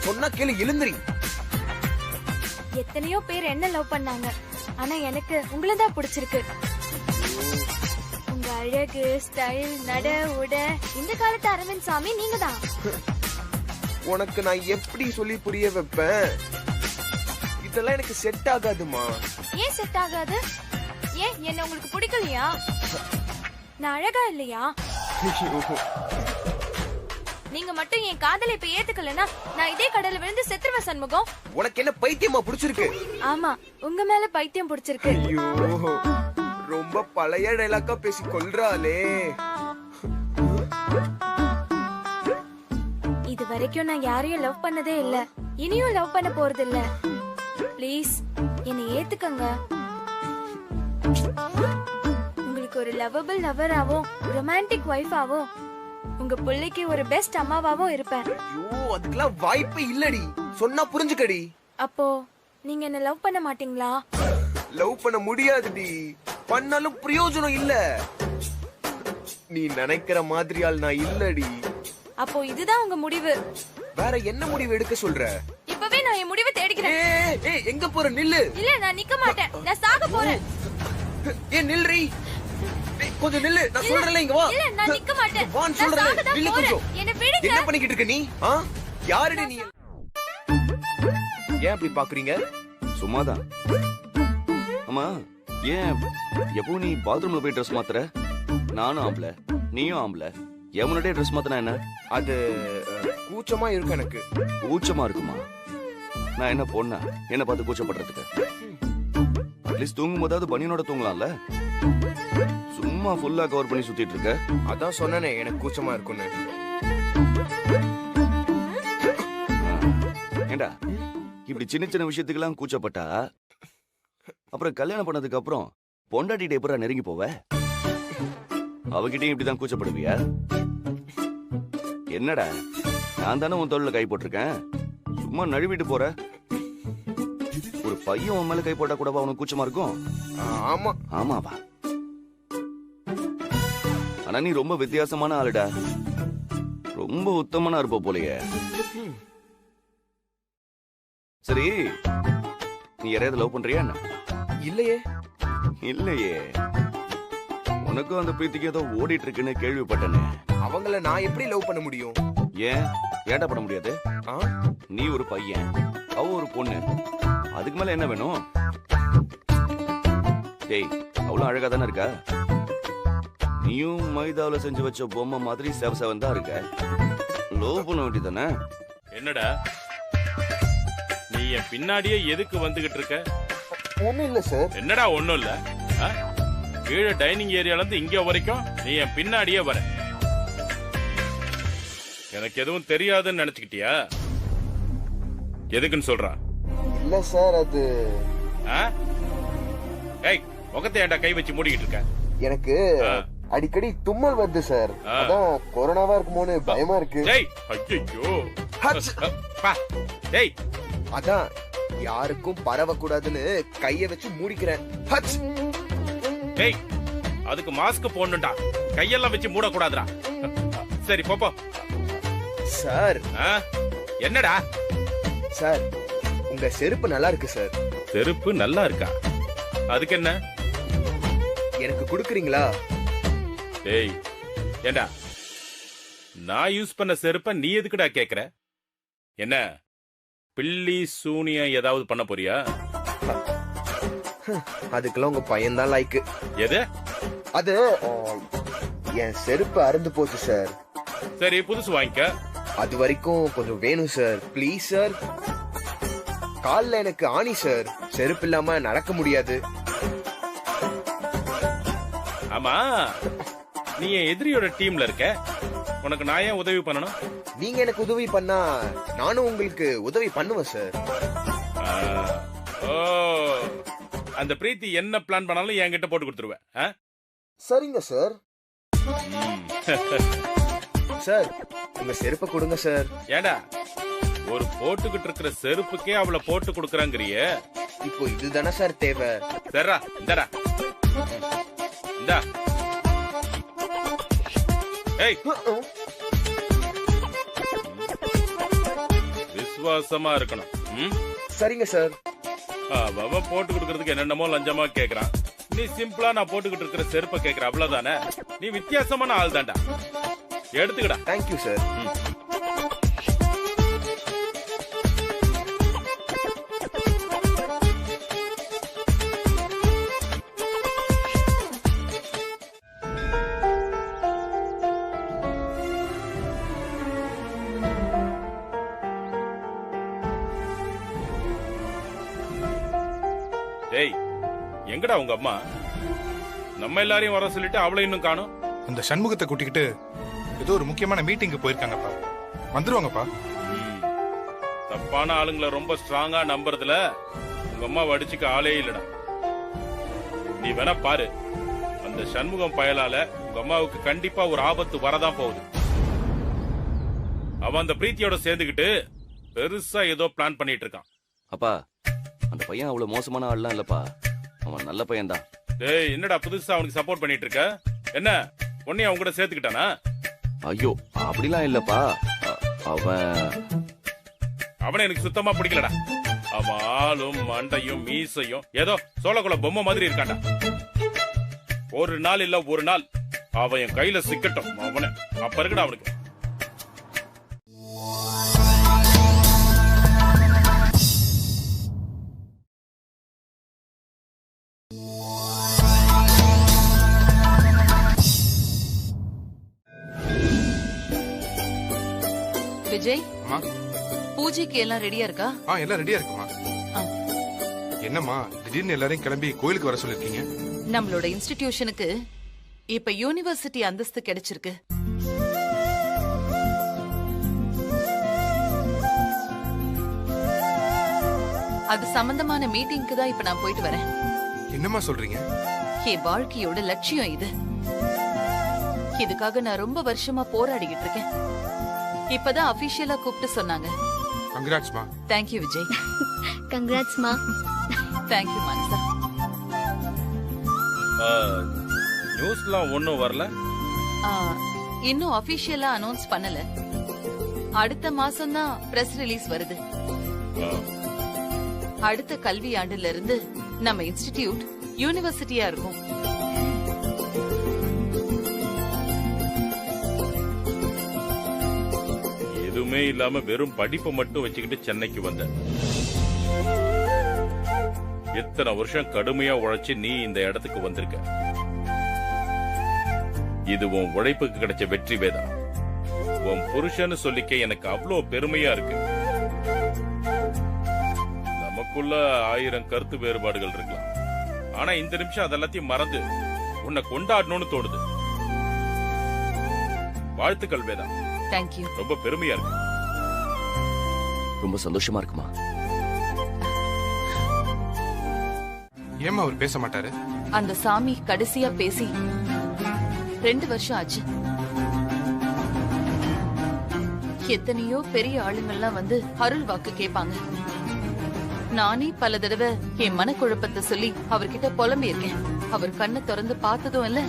சொன்னா கேளு, எழுந்திரி. எத்தனையோ பேர் என்ன லவ் பண்ணாங்க, ஆனா எனக்கு உங்களை தான் பிடிச்சிருக்கு. உங்க அழகு, ஸ்டைல், நட, உட, இந்த காலத்து அரவிந்த் சாமி நீங்க தான். உனக்கு நான் எப்படி சொல்லி புரிய வைப்பேன்? இதெல்லாம் எனக்கு செட் ஆகாதுமா. ஏன் செட் ஆகாது? ஏன் என்ன உங்களுக்கு பிடிக்கலையா? நான் அழகா இல்லையா? நீங்க மட்டும் என் காதலை இப்ப ஏத்துக்கலனா நான் இதே கடல்ல விழுந்து செத்துருவேன் சண்முகம். உனக்கு என்ன பைத்தியமா பிடிச்சிருக்கு? ஆமா, உங்க மேல பைத்தியம் பிடிச்சிருக்கு. ஐயோ, ரொம்ப பழைய டைலாக்கா பேசி கொல்றாளே. இது வரைக்கும் நான் யாரையும் லவ் பண்ணதே இல்ல, இனியும் லவ் பண்ண போறது இல்ல. ப்ளீஸ் என்னை ஏத்துக்கங்க. உங்களுக்கு ஒரு லவபிள் லவராவும் ரொமான்டிக் வைஃபாவும் உங்க பிள்ளைக்கு ஒரு பெஸ்ட் அம்மாவாவும் இருப்பேன். ஐயோ, அதுக்கெல்லாம் வாய்ப்பே இல்லடி. சொன்னா புரிஞ்சுக்கடி. அப்போ நீங்க என்ன லவ் பண்ண மாட்டீங்களா? லவ் பண்ண முடியாதுடி. பண்ணாலும் பிரயோஜனம் இல்ல. நீ நினைக்கிற மாதிரியால் நான் இல்லடி. அப்போ இதுதான் உங்க முடிவு? வேற என்ன முடிவு எடுக்க சொல்ற? இப்பவே நான் என் முடிவை தேடிக்கிறேன். ஏய், எங்க போற? நில்லு. இல்ல, நான் நிக்க மாட்டேன். நான் சாக போறேன். ஏய், நில்றி. கொஞ்சம் நில்லு. நான் சொல்றேன்ல, இங்க வா. இல்ல, நான் நிக்க மாட்டேன். வான்னு நான் சொல்றேன். சாக தான் நில்லு போறேன். கொஞ்சம். என்ன விடுங்க. என்ன பண்ணிக்கிட்டு இருக்க நீ? யாருடி நீ? ஏன் அப்படி பாக்குறீங்க? சும்மாதான். ஆமா, ஏன் எப்போ நீ பாத்ரூம்ல போய் ட்ரெஸ் மாத்துற? நானும் ஆம்பள, நீயும் ஆம்பள, என் முன்னாடியே ட்ரெஸ் மாத்தினா என்ன? அது கூச்சமா இருக்கு எனக்கு. கூச்சமா இருக்குமா? நான் என்ன பொண்ணா என்ன பார்த்து கூச்சப்படுறதுக்கு? அட்லீஸ்ட் தூங்கும் போதாவது பனியனோட தூங்கலாம்ல. சும்மா ஃபுல்லா கவர் பண்ணி சுத்திட்டு இருக்க. அதான் சொன்னனே எனக்கு கூச்சமா இருக்குன்னு. ஏண்டா இப்படி சின்ன சின்ன விஷயத்துக்கெல்லாம் கூச்சப்பட்டா அப்புறம் கல்யாணம் பண்ணதுக்கு அப்புறம் பொண்டாட்டிட்ட எப்படா நெருங்கி போவ? அவகிட்டயும் இப்படிதான் கூச்சப்படுவியா? என்னடா, நான் தானே உன் தோல்ல கை போட்டிருக்கேன், சும்மா நழுவிட்டு போற. ஒரு பையன் உன் மேல கை போட்டா கூடவா உனக்கு கூச்சமா இருக்கும்? ஆமா. ஆமாவா? ஆனா நீ ரொம்ப வித்தியாசமான ஆளுடா, ரொம்ப உத்தமனா இருப்ப போலயே. சரி, நீ யாரையாவது லவ் பண்றியா என்ன? இல்லையே. இல்லையே. உனக்கும் அந்த பிரீத்திக்கு ஏதோ ஓடிட்டு இருக்குன்னு கேள்விப்பட்டனே. அவங்கள நான் எப்படி லவ் பண்ண முடியும்? ஏன்டா பண்ண முடியாது? நீ ஒரு பையன், அவ ஒரு பொண்ணு, அதுக்கு மேல என்ன வேணும்? டேய், அவ்வளவு அழகா தானே இருக்கா? நீயும் மைதாவில செஞ்சு வச்ச பொம்மை மாதிரி செவன் தான் இருக்க. லவ் பண்ண வேண்டியதானே? என்னடா நீ என் பின்னாடியே எதுக்கு வந்துகிட்டு இருக்க? ஒண்ணும் இல்ல சார். என்னடா ஒண்ணும் இல்ல? கீழே டைனிங் ஏரியால இருந்து இங்க வரைக்கும் நீ என் பின்னாடியே வர. எனக்கு எதுவும் தெரியாதுன்னு நினைச்சுக்கிட்டியா? எதுக்குன்னு சொல்றா? இல்ல சார், அது ஏய், முகத்தை ஏன்டா கை வச்சு மூடிக்கிட்டு இருக்க? எனக்கு அடிக்கடி தும்மல் வருது சார். அதான் கொரோனாவா இருக்குமோன்னு பயமா இருக்கு. டேய், ஐயோ. டேய், அதான் யாருக்கும் பரவ கூடாதுன்னு கைய வச்சு மூடிக்கிறேன். டேய், அதுக்கு மாஸ்க் போடணும்டா, கையெல்லாம் வச்சு மூட கூடாதுடா. சரி போப்போ. சார். என்னடா? சார், உங்க செருப்பு நல்லா இருக்கு சார். செருப்பு நல்லா இருக்கா? அதுக்கு என்ன? எனக்கு குடுக்குறீங்களா? டேய், ஏண்டா நான் யூஸ் பண்ண செருப்ப நீ எதுக்குடா கேக்குற? என்ன பில்லி சூனியம் ஏதாவது பண்ண போறியா? அதுக்கெல்லாம் உங்க பையன் தான் லைக். எது? அது என் செருப்பு அறுந்து போச்சு சார். சரி, புதுசு வாங்கிக்க. அது வரைக்கும் கொஞ்சம் வேணும் சார், ப்ளீஸ் சார். கால்ல எனக்கு ஆணி சார், செருப்பு இல்லாம நடக்க முடியாது. ஆமா, நீ என் எதிரியோட டீம்ல இருக்க, உனக்கு நான் ஏன் உதவி பண்ணணும்? நீங்க எனக்கு உதவி பண்ணா நானும் உங்களுக்கு உதவி பண்ணுவேன் சார். ஓ, அந்த பிரீத்தி என்ன பிளான் பண்ணாலும் என்கிட்ட போட்டு கொடுத்துருவேன். சரிங்க சார். சார், உங்க செருப்பை கொடுங்க சார். ஏண்டா, ஒரு போட்டுக்கிட்டு இருக்கிற செருப்புக்கே அவளை போட்டு கொடுக்கறாங்கறிய? இப்போ இதுதானே சார் தேவை. சரிடா, இந்தடா. இந்தா. ஏய், விசுவாசமா இருக்கணும். சரிங்க சார். அவன் போட்டு கொடுக்கறதுக்கு என்னென்னமோ லஞ்சமா கேக்குறான். நீ சிம்பிளா நான் போட்டுக்கிட்டு இருக்கிற செருப்பை கேக்குற, அவ்வளவுதானே? நீ வித்தியாசமான ஆள் தான்டா. எடுத்துக்கடா. Thank you sir. டேய், எங்கடா உங்க அம்மா? நம்ம எல்லாரையும் வர சொல்லிட்டு அவளை இன்னும் காணோம். அந்த சண்முகத்தை கூட்டிக்கிட்டு ஏதோ ஒரு முக்கியமான மீட்டிங்க்கு போயிருக்காங்கப்பா. வந்துருவாங்கப்பா. தப்பான ஆளுங்களை ரொம்ப ஸ்ட்ராங்கா நம்புறதுல உங்க அம்மா அடிச்சுக்க ஆளே இல்லடா. நீ வேணா பாரு, அந்த சண்முகம் பயலால உங்க அம்மாவுக்கு கண்டிப்பா ஒரு ஆபத்து வரதான் போகுது. அவன் அந்த பிரீத்தியோட சேர்ந்துகிட்டு பெருசா ஏதோ பிளான் பண்ணிட்டு இருக்கான். அப்பா, அந்த பையன் அவ்வளவு மோசமான ஆள்லாம் இல்லப்பா, அவன் நல்ல பையன் தான். டேய், என்னடா புதுசா அவனுக்கு சப்போர்ட் பண்ணிட்டு இருக்க? என்ன உன்னைய அவங்க கூட சேர்த்துக்கிட்டானா? ஐயோ, அப்படிலாம் இல்லப்பா. அவனை எனக்கு சுத்தமா பிடிக்கலடா. அவன் ஆளும் மண்டையும் மீசையும் ஏதோ சோழகுல பொம்மை மாதிரி இருக்காண்டா. ஒரு நாள் இல்ல ஒரு நாள் அவன் என் கையில சிக்கட்டும் அவனை, அப்ப இருக்குடா அவனுக்கு. விஜய், அம்மா, பூஜைக்கு எல்லாம் ரெடியா இருக்கா? எல்லாம் ரெடியா இருக்குமா? என்னம்மா திடீர்னு எல்லாரையும் கிளம்பி கோயிலுக்கு வர சொல்லிருக்கீங்க? நம்மளோட இன்ஸ்டிடியூஷனுக்கு இப்ப யூனிவர்சிட்டி அந்தஸ்து கிடைச்சிருக்கு. அது சம்பந்தமான மீட்டிங்க்கு தான் இப்ப நான் போயிட்டு வரேன். என்னம்மா சொல்றீங்க? என் வாழ்க்கையோட லட்சியம் இது. இதுக்காக நான் ரொம்ப வருஷமா போராடிக்கிட்டு இருக்கேன். இப்பதான் அபிஷியலா கூப்பிட்டு சொன்னாங்க. கங்க்ராட்ஸ்மா. தேங்க்யூ விஜய். கங்க்ராட்ஸ்மா. தேங்க்யூ மன்சா. நியூஸ்லாம் ஒன்னும் வரல. இன்னும் அபிஷியலா அனௌன்ஸ் பண்ணல. அடுத்த மாசம் தான் பிரஸ் ரிலீஸ் வருது. அடுத்த கல்வி ஆண்டுல இருந்து நம்ம இன்ஸ்டிடியூட் யூனிவர்சிட்டியா இருக்கும். எதுவுமே இல்லாம வெறும் படிப்பை மட்டும் வச்சுக்கிட்டு சென்னைக்கு வந்த. எத்தனை வருஷம் கடுமையா உழைச்சு நீ இந்த இடத்துக்கு வந்திருக்க. இது உன் உழைப்புக்கு கிடைச்ச வெற்றி வேதா. உன் புருஷன்னு சொல்லிக்க எனக்கு அவ்வளோ பெருமையா இருக்கு. நமக்குள்ள 1000 கருத்து வேறுபாடுகள் இருக்கலாம். ஆனா இந்த நிமிஷம் அதெல்லாத்தையும் மறந்து உன்னை கொண்டாடணும்னு தோணுது. வாழ்த்துக்கள் வேதா. தேங்க்யூ. ரொம்ப பெருமையா இருக்கு. ரொம்ப சந்தோஷமா இருக்குமா? ஏமா அவர் பேச மாட்டாரு? அந்த சாமி கடைசியா பேசி 2 வருஷம் ஆச்சு. எத்தனையோ பெரிய ஆளுங்கள்லாம் வந்து அருள் வாக்கு கேட்பாங்க. நானே பல தடவை என் மனக்குழப்பத்தை சொல்லி அவர்கிட்ட புலம்பி இருக்கேன். அவர் கண்ணை திறந்து பார்த்ததும் இல்ல,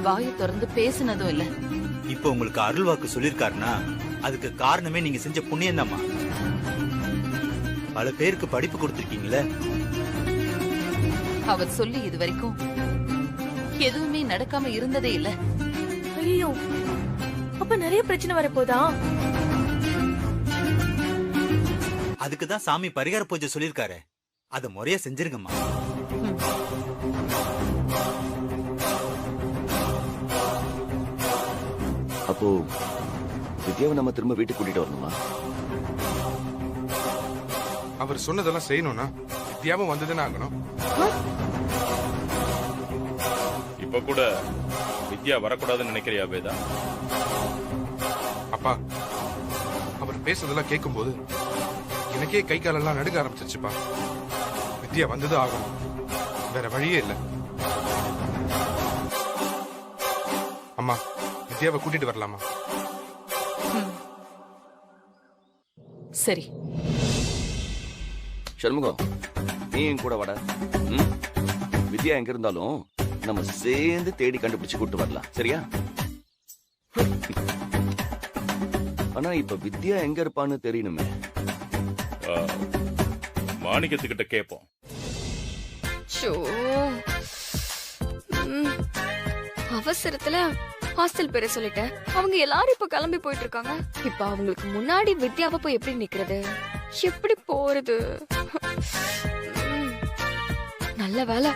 வாயை திறந்து பேசினதும் இல்ல. இப்ப உங்களுக்கு அருள் வாக்கு சொல்லிருக்காருன்னா அதுக்கு காரணமே நீங்க செஞ்ச புண்ணியம் தான்மா. பல பேருக்கு படிப்பு கொடுத்திருக்கீங்களே. அவர் சொல்லி இது வரைக்கும் எதுவுமே நடக்காம இருந்ததே இல்ல. ஐயோ, அப்ப நிறைய பிரச்சனை வரப்போதா? அதுக்குதான் சாமி பரிகார பூஜை சொல்லிருக்காரு. அத முறையா செஞ்சிருங்கம்மா. அப்போ வித்யாவை நம்ம திரும்ப வீட்டுக்கு கூட்டிட்டு வரணுமா? அவர் சொன்னதெல்லாம் செய்யணும்னா வித்யாவும் வந்துதானே ஆகணும். இப்ப கூட வித்யா வரக்கூடாதுன்னு நினைக்கிறியா வேதா? அப்பா, அவர் பேசுறதெல்லாம் கேட்கும் போது எனக்கே கை காலெல்லாம் நடுங்க ஆரம்பிச்சிருச்சுப்பா. வித்யா வந்துதான் ஆகணும், வேற வழியே இல்லை. அம்மா, வித்யாவை கூட்டிட்டு வரலாமா? சரி. சண்முகம், நீ என் கூட வாடா. வித்யா எங்க இருந்தாலும் நம்ம சேர்ந்து தேடி கண்டுபிடிச்சு கூட்டு வரலாம், சரியா? ஆனா இப்ப வித்யா எங்க இருப்பான்னு தெரியணுமே. மாணிக்கத்துக்கிட்ட கேப்போம். அவசரத்துல ஹாஸ்டல் பேரை சொல்லிட்டேன். அவங்க எல்லாரும் இப்ப கிளம்பி போயிட்டு இருக்காங்க. இப்ப அவங்களுக்கு முன்னாடி வித்யாவை போய் எப்படி நிக்கிறது, எப்படி போறது? நல்ல வேலை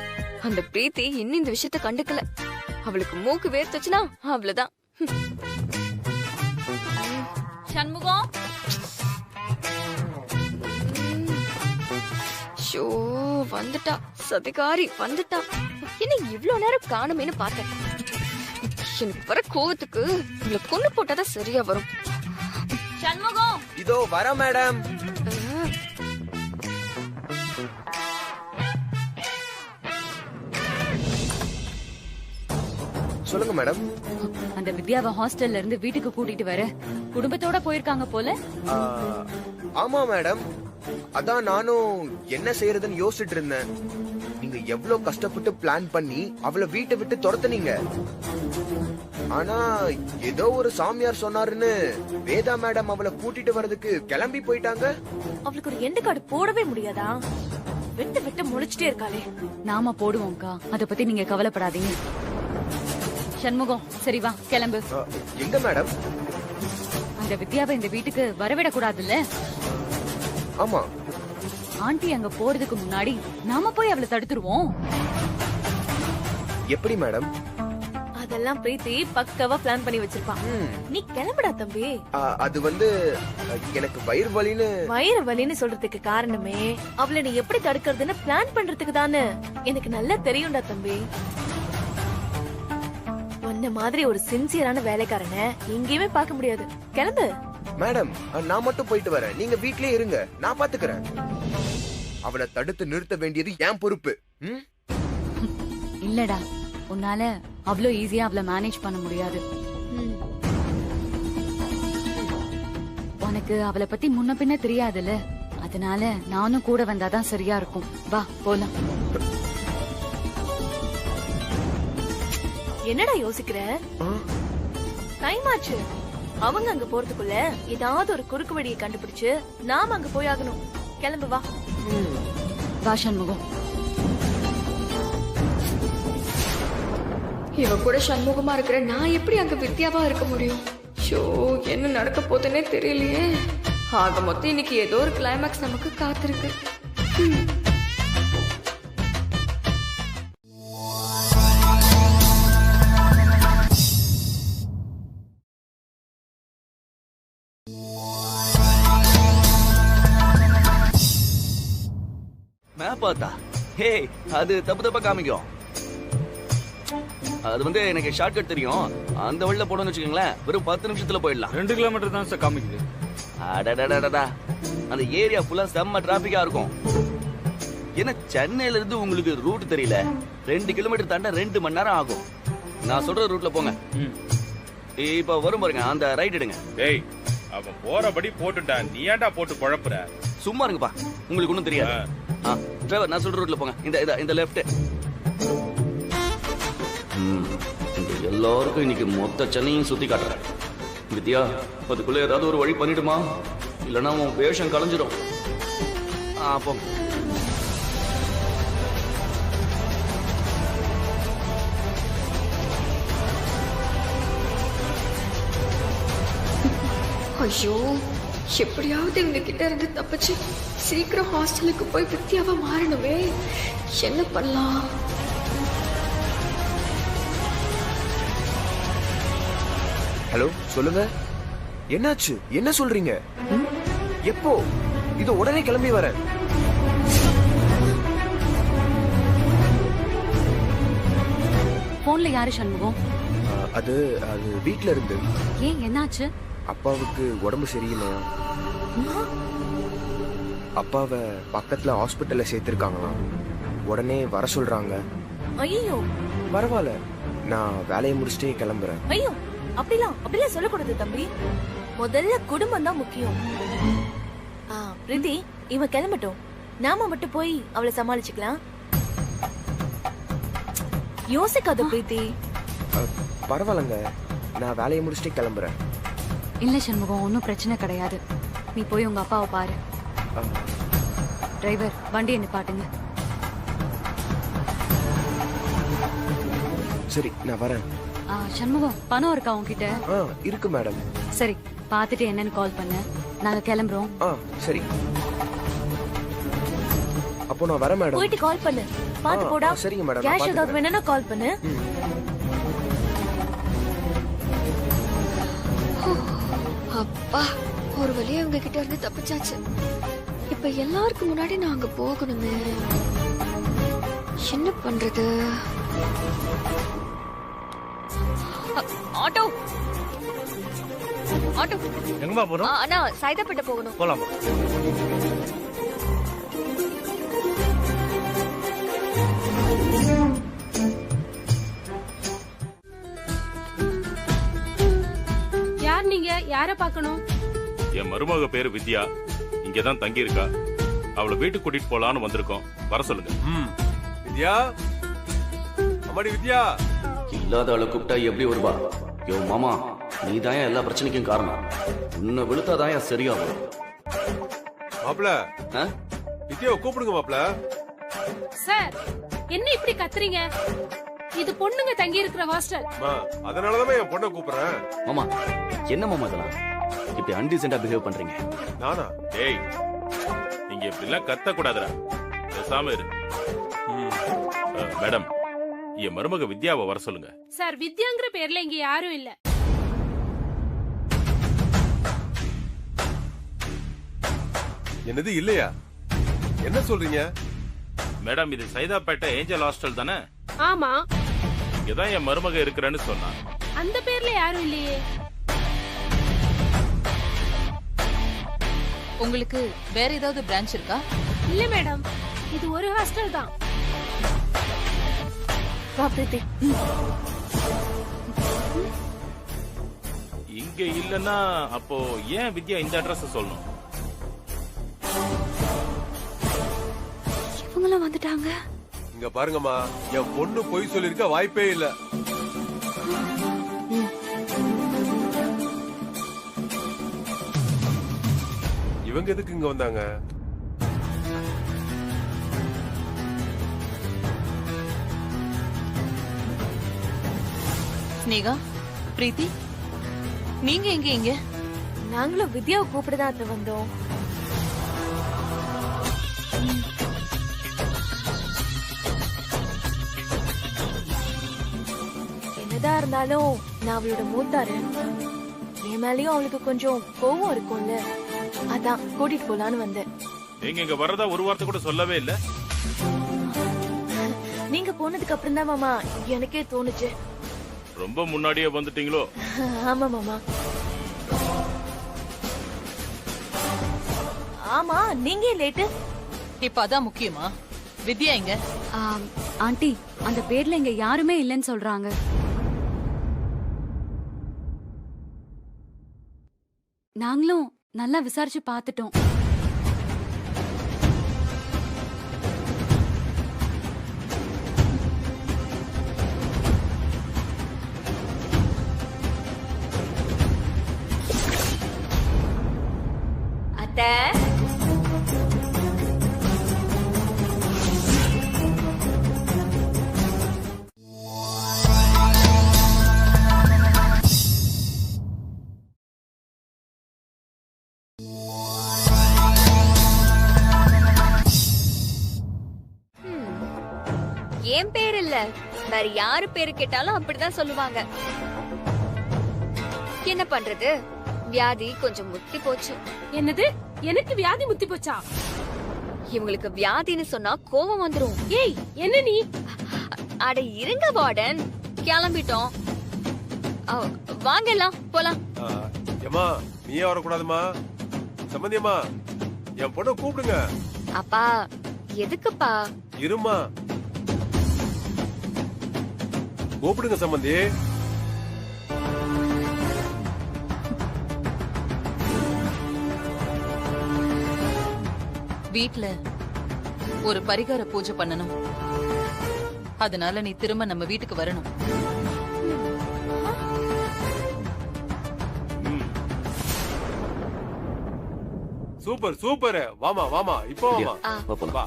அந்த பிரீத்தி இன்னும் இந்த விஷயத்த கண்டுக்கல. அவளுக்கு மூக்கு வேர்த்துச்சுன்னா அவ்வளவுதான். சண்முகம், ஷோ வந்துட்டா, சதிகாரி வந்துட்டா. என்ன இவ்ளோ நேரம் காணுமேனு பார்த்தேன். எனக்கு வர கோவத்துக்கு இவளை கொண்டு போட்டாதான் சரியா வரும். சண்முகம், இதோ வர மேடம். சொல்லுங்க மேடம். அந்த வித்யாவை ஹாஸ்டல்ல இருந்து வீட்டுக்கு கூட்டிட்டு வர குடும்பத்தோட போயிருக்காங்க போல. ஆமா மேடம், அதான் நானும் என்ன செய்யறதுன்னு யோசிச்சுட்டு இருந்தேன். நீங்க எவ்வளவு கஷ்டப்பட்டு பிளான் பண்ணி அவளை வீட்டை விட்டு துரத்துனீங்க. ஆனா ஏதோ ஒரு சாமியார் சொன்னாருன்னு வேதா மேடம் அவளை கூட்டிட்டு வர்றதுக்கு கிளம்பி போயிட்டாங்க. அவளுக்கு ஒரு எண்டு கார்டு போடவே முடியாதா? விட்டு விட்டு முழிச்சிட்டே இருக்காளே. நாம போடுவோம்க்கா, அத பத்தி நீங்க கவலைப்படாதீங்க. சண்முகம், சரி வா கிளம்பு. எங்க மேடம்? அந்த வித்யாவை இந்த வீட்டுக்கு வரவிட கூடாதுல்ல? ஆமா. ஆண்டி அங்க போறதுக்கு முன்னாடி நாம போய் அவளை தடுத்துருவோம். எப்படி மேடம்? அதெல்லாம் பிரீத்தி பக்காவா பிளான் பண்ணி வச்சிருப்பான். நீ கிளம்புடா தம்பி. அது வந்து எனக்கு வயிறு வலின்னு சொல்றதுக்கு காரணமே அவளை நீ எப்படி தடுக்கிறதுன்னு பிளான் பண்றதுக்கு தானே. எனக்கு நல்லா தெரியும்டா தம்பி. உன்ன மாதிரி ஒரு சின்சியரான வேலைக்காரனை எங்கேயுமே பார்க்க முடியாது. கிளம்பு. மேடம், நான் மட்டும் போயிட்டு வரேன், நீங்க வீட்லயே இருங்க, நான் பாத்துக்கிறேன். அவளை தடுத்து நிறுத்த வேண்டியது என் பொறுப்பு. இல்லடா உன்னால அவ்வளோ ஈஸியா அவளை மேனேஜ் பண்ண முடியாது. உனக்கு அவளை பத்தி முன்ன பின்ன தெரியாதுல்ல, அதனால நானும் கூட வந்தாதான் சரியா இருக்கும். வா போலாம். என்னடா யோசிக்கிற? டைம் ஆச்சு. அவங்க அங்க போறதுக்குள்ள ஏதாவது ஒரு குறுக்கு வழியை கண்டுபிடிச்சு நாம அங்க போயாகணும். கிளம்பு வா. வா சண்முகம். இவ கூட சண்முகமா இருக்கிற நான் எப்படி அங்க வித்யாவா இருக்க முடியும்? ஷோ, என்ன நடக்க போதுன்னே தெரியலையே. ஆக மொத்தம் இன்னைக்கு ஏதோ ஒரு கிளைமேக்ஸ் நமக்கு காத்திருக்கு. மேப் பார்த்தா ஹே அது தப்பா காமிக்கும். அது வந்து எனக்கு ஷார்ட்கட் தெரியும். அந்த வழியில போடணும்னு வச்சுக்கோங்களேன், வெறும் 10 நிமிஷத்துல போயிடலாம். 2 கிலோமீட்டர் தான் சார் காமிக்குது. அடடடடடா, அந்த ஏரியா ஃபுல்லா செம்ம டிராபிக்கா இருக்கும். ஏன்னா சென்னையில இருந்து உங்களுக்கு ரூட் தெரியல. 2 கிலோமீட்டர் தாண்ட 2 மணி நேரம் ஆகும். நான் சொல்ற ரூட்ல போங்க. இப்ப வரும் பாருங்க, அந்த ரைட் எடுங்க. டேய், அவன் போறபடி போட்டுட்டான், நீ ஏன்டா போட்டு குழப்புற? சும்மா இருங்கப்பா, உங்களுக்கு ஒண்ணும் தெரியாது. டிரைவர், நான் சொல்ற ரூட்ல போங்க. இந்த லெஃப்ட். எல்லாருக்கும் இன்னைக்கு மொத்த சென்னையும் சுத்தி காட்டுறேன். வித்யா, அதுக்குள்ள ஏதாவது ஒரு வழி பண்ணிடுமா, இல்லைன்னா உன் வேஷம் கலைஞ்சிடும். அப்போ ஐயோ, எப்படியாவது இவங்க கிட்ட இருந்து தப்பிச்சு சீக்கிரம் ஹாஸ்டலுக்கு போய் வித்யாவா மாறணுமே. என்ன பண்ணலாம்? ஹலோ, சொல்லுங்க. என்னாச்சு? என்ன சொல்றீங்க? எப்போ? இது உடனே கிளம்பி வரேன். போன்ல யாரு சண்முகம்? அது வீட்ல இருந்து. ஏன், என்னாச்சு? அப்பாவுக்கு உடம்பு சரியில்லையா? அப்பாவை பக்கத்துல ஹாஸ்பிட்டல்ல சேர்த்திருக்காங்களாம். உடனே வர சொல்றாங்க. ஐயோ, பரவாயில்ல, நான் வேலையை முடிச்சுட்டே கிளம்புறேன். ஐயோ, அப்படிலாம் சொல்லக்கூடாது தம்பி. முதல்ல குடும்பம் தான் முக்கியம். பிரீத்தி, இவன் கிளம்பட்டும், நாம மட்டும் போய் அவளை சமாளிச்சுக்கலாம். யோசிக்காத பிரீத்தி. பரவாயில்லங்க, நான் வேலையை முடிச்சுட்டே கிளம்புறேன். இல்ல சண்முகம், ஒன்னும் பிரச்சனை கிடையாது. நீ போய் உங்க அப்பாவை பாரு. டிரைவர், வண்டியை நிப்பாட்டுங்க. சரி, நான் வரேன். சண்முகம், பணம் இருக்கா உன்கிட்ட? இருக்கு மேடம். சரி, பாத்துட்டு என்னன்னு கால் பண்ண. நாங்க கிளம்புறோம். சரி, அப்போ நான் வரேன் மேடம். போயிட்டு கால் பண்ணு. பாத்து போடா. சரிங்க மேடம். கேஷ் ஏதாவது வேணும்னா கால் பண்ணு. அப்பா, ஒரு வழியா அவங்க கிட்ட இருந்து தப்பிச்சாச்சு. இப்ப எல்லாருக்கும் முன்னாடி நான் அங்க போகணுமே. என்ன பண்றது? ஆட்டோ ஆட்டோ எங்கமா போறோம்? அண்ணா, சைதாப்பேட்டை போகணும். போலாம். யார் நீங்க? யார பார்க்கணும்? என் மருமக பேரு வித்யா, இங்கதான் தங்கி இருக்கா. அவளை வீட்டுக்கு கூட்டிட்டு போலான்னு வந்திருக்கோம். வர சொல்லுங்க. வித்யா, அம்மாடி வித்யா. இல்லாத ஆளை கூப்பிட்டா எப்படி வருவா? யோ மாமா, நீ தான் எல்லா பிரச்சனைக்கும் காரணம். உன்னை விழுத்தாதான் சரியாகும். மாப்ள, வித்யாவை கூப்பிடுங்க மாப்ள. சார், என்ன இப்படி கத்துறீங்க? இது பொண்ணுங்க தங்கி இருக்கிற ஹாஸ்டல். அதனாலதான் என் பொண்ணை கூப்பிடுறேன். மாமா, என்ன மாமா இதெல்லாம் இப்படி அன்டீசென்டா பிஹேவ் பண்றீங்க? நானா? டேய், நீங்க இப்படி எல்லாம் கத்த கூடாதுடா, பேசாம இரு. மேடம், என் மருமக வித்யாவை வர சொல்லுங்க. சார், வித்யாங்கிற பேர்ல இங்க யாரும் இல்ல. என்னது இல்லையா? என்ன சொல்றீங்க? மேடம், இது சைதாப்பேட்டை ஏஞ்சல் ஹாஸ்டல் தானே? ஆமா. இங்கதான் என் மருமக இருக்கிறேன்னு சொன்னா. அந்த பேர்ல யாரும் இல்லையே. உங்களுக்கு வேற ஏதாவது பிரான்ச் இருக்கா? இல்ல மேடம், இது ஒரு ஹாஸ்டல் தான். வா பிரீத்தி. இங்க இல்லன்னா அப்போ ஏன் வித்யா இந்த அட்ரஸ் சொல்லணும்? இவங்களும் வந்துட்டாங்க. இங்க பாருங்கம்மா, என் பொண்ணு பொய் சொல்லிருக்க வாய்ப்பே இல்ல. இவங்க எதுக்கு இங்க வந்தாங்க? ஸ்னேகா, பிரீத்தி, நீங்க எங்க இங்க? நாங்களும் வித்யாவை கூப்பிடதான் அத்தை வந்தோம். என்னதான் இருந்தாலும் நான் அவளோட மூத்தாரு. என் மேலயும் அவளுக்கு கொஞ்சம் கோவம் இருக்கும்ல, அதான் கூட்டிட்டு போலான்னு வந்தேன். நீங்க இங்க வர்றதா ஒரு வார்த்தை கூட சொல்லவே இல்ல. நீங்க போனதுக்கு அப்புறம் தான் மாமா எனக்கே தோணுச்சு. ரொம்ப முன்னாடியே வந்துட்டீங்களோ? ஆமா மாமா. ஆமா, நீங்க லேட்டு. இப்ப அதான் முக்கியமா? வித்யா எங்க? ஆண்டி, அந்த பேர்ல இங்க யாருமே இல்லைன்னு சொல்றாங்க. நாங்களும் நல்லா விசாரிச்சு பார்த்துட்டோம். அத்தை, என் பேர் இல்ல, வேற யாரு பேரு கேட்டாலும் அப்படிதான் சொல்லுவாங்க. என்ன பண்றது, வியாதி கொஞ்சம் முத்தி போச்சு. என்னது? எனக்கு வியாதி முத்தி போச்சா? இவங்களுக்கு வியாதின்னு சொன்னா கோபம் வந்துரும். ஏய், என்ன நீ? அட இருங்க வார்டன், கிளம்பிட்டோம். வாங்க எல்லாம் போலாம். ஏமா, நீயே வரக்கூடாதுமா. சம்பந்தியம்மா, என் பொண்ணை கூப்பிடுங்க. அப்பா, எதுக்குப்பா? இருமா, கூப்பிடுங்க சம்பந்தி. வீட்ல ஒரு பரிகார பூஜை பண்ணணும். அதனால நீ திரும்ப நம்ம வீட்டுக்கு வரணும். Super super. வாமா வாமா, இப்போ வாமா. வா.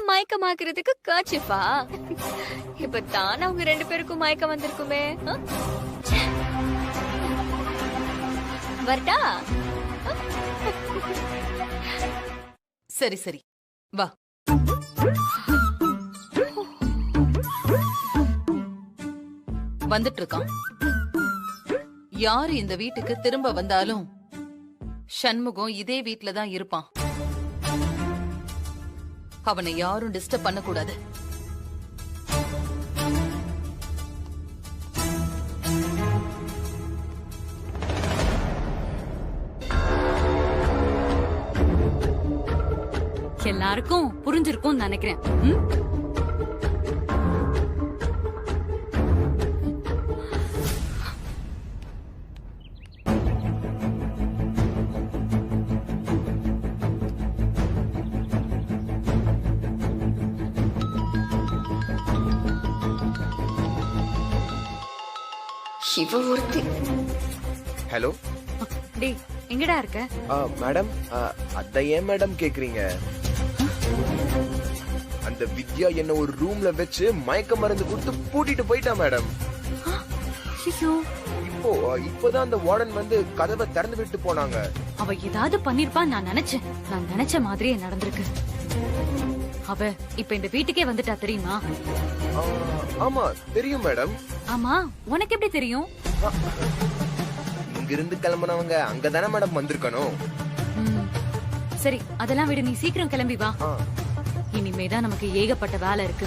மயக்கமாக்குறதுக்கு கர்ச்சிஃபா? இப்ப தான் அவங்க ரெண்டு பேருக்கும் மயக்கம் வந்திருக்குமே. வரட்டா? சரி சரி, வா. வந்துட்டு இருக்கான். யாரு இந்த வீட்டுக்கு திரும்ப வந்தாலும் சண்முகம் இதே வீட்ல தான் இருப்பான். அவனை யாரும் டிஸ்டர்ப் பண்ண கூடாது. எல்லாருக்கும் புரிஞ்சிருக்கும் நினைக்கிறேன். இவ ஒருத்தி. ஹலோ, டேய், எங்கடா இருக்க? மேடம், அத ஏன் மேடம் கேக்குறீங்க? அந்த வித்யா என்ன ஒரு ரூம்ல வச்சு மயக்க மருந்து கொடுத்து பூட்டிட்டு போயிட்டா மேடம். இப்போதான் அந்த வார்டன் வந்து கதவை திறந்து விட்டு போனாங்க. அவ ஏதாவது பண்ணிருப்பான்னு நான் நினைச்சேன். நான் நினைச்ச மாதிரியே நடந்திருக்கு. அவ இப்ப இந்த வீட்டுக்கே வந்துட்டா தெரியுமா? ஆமா தெரியும் மேடம். ஆமா, உனக்கு எப்படி தெரியும்? இங்கிருந்து கிளம்புனவங்க அங்கதானே மேடம் வந்திருக்கணும். சரி அதெல்லாம் விடு, நீ சீக்கிரம் கிளம்பி வா. இனிமேதான் நமக்கு ஏகப்பட்ட வேலை இருக்கு.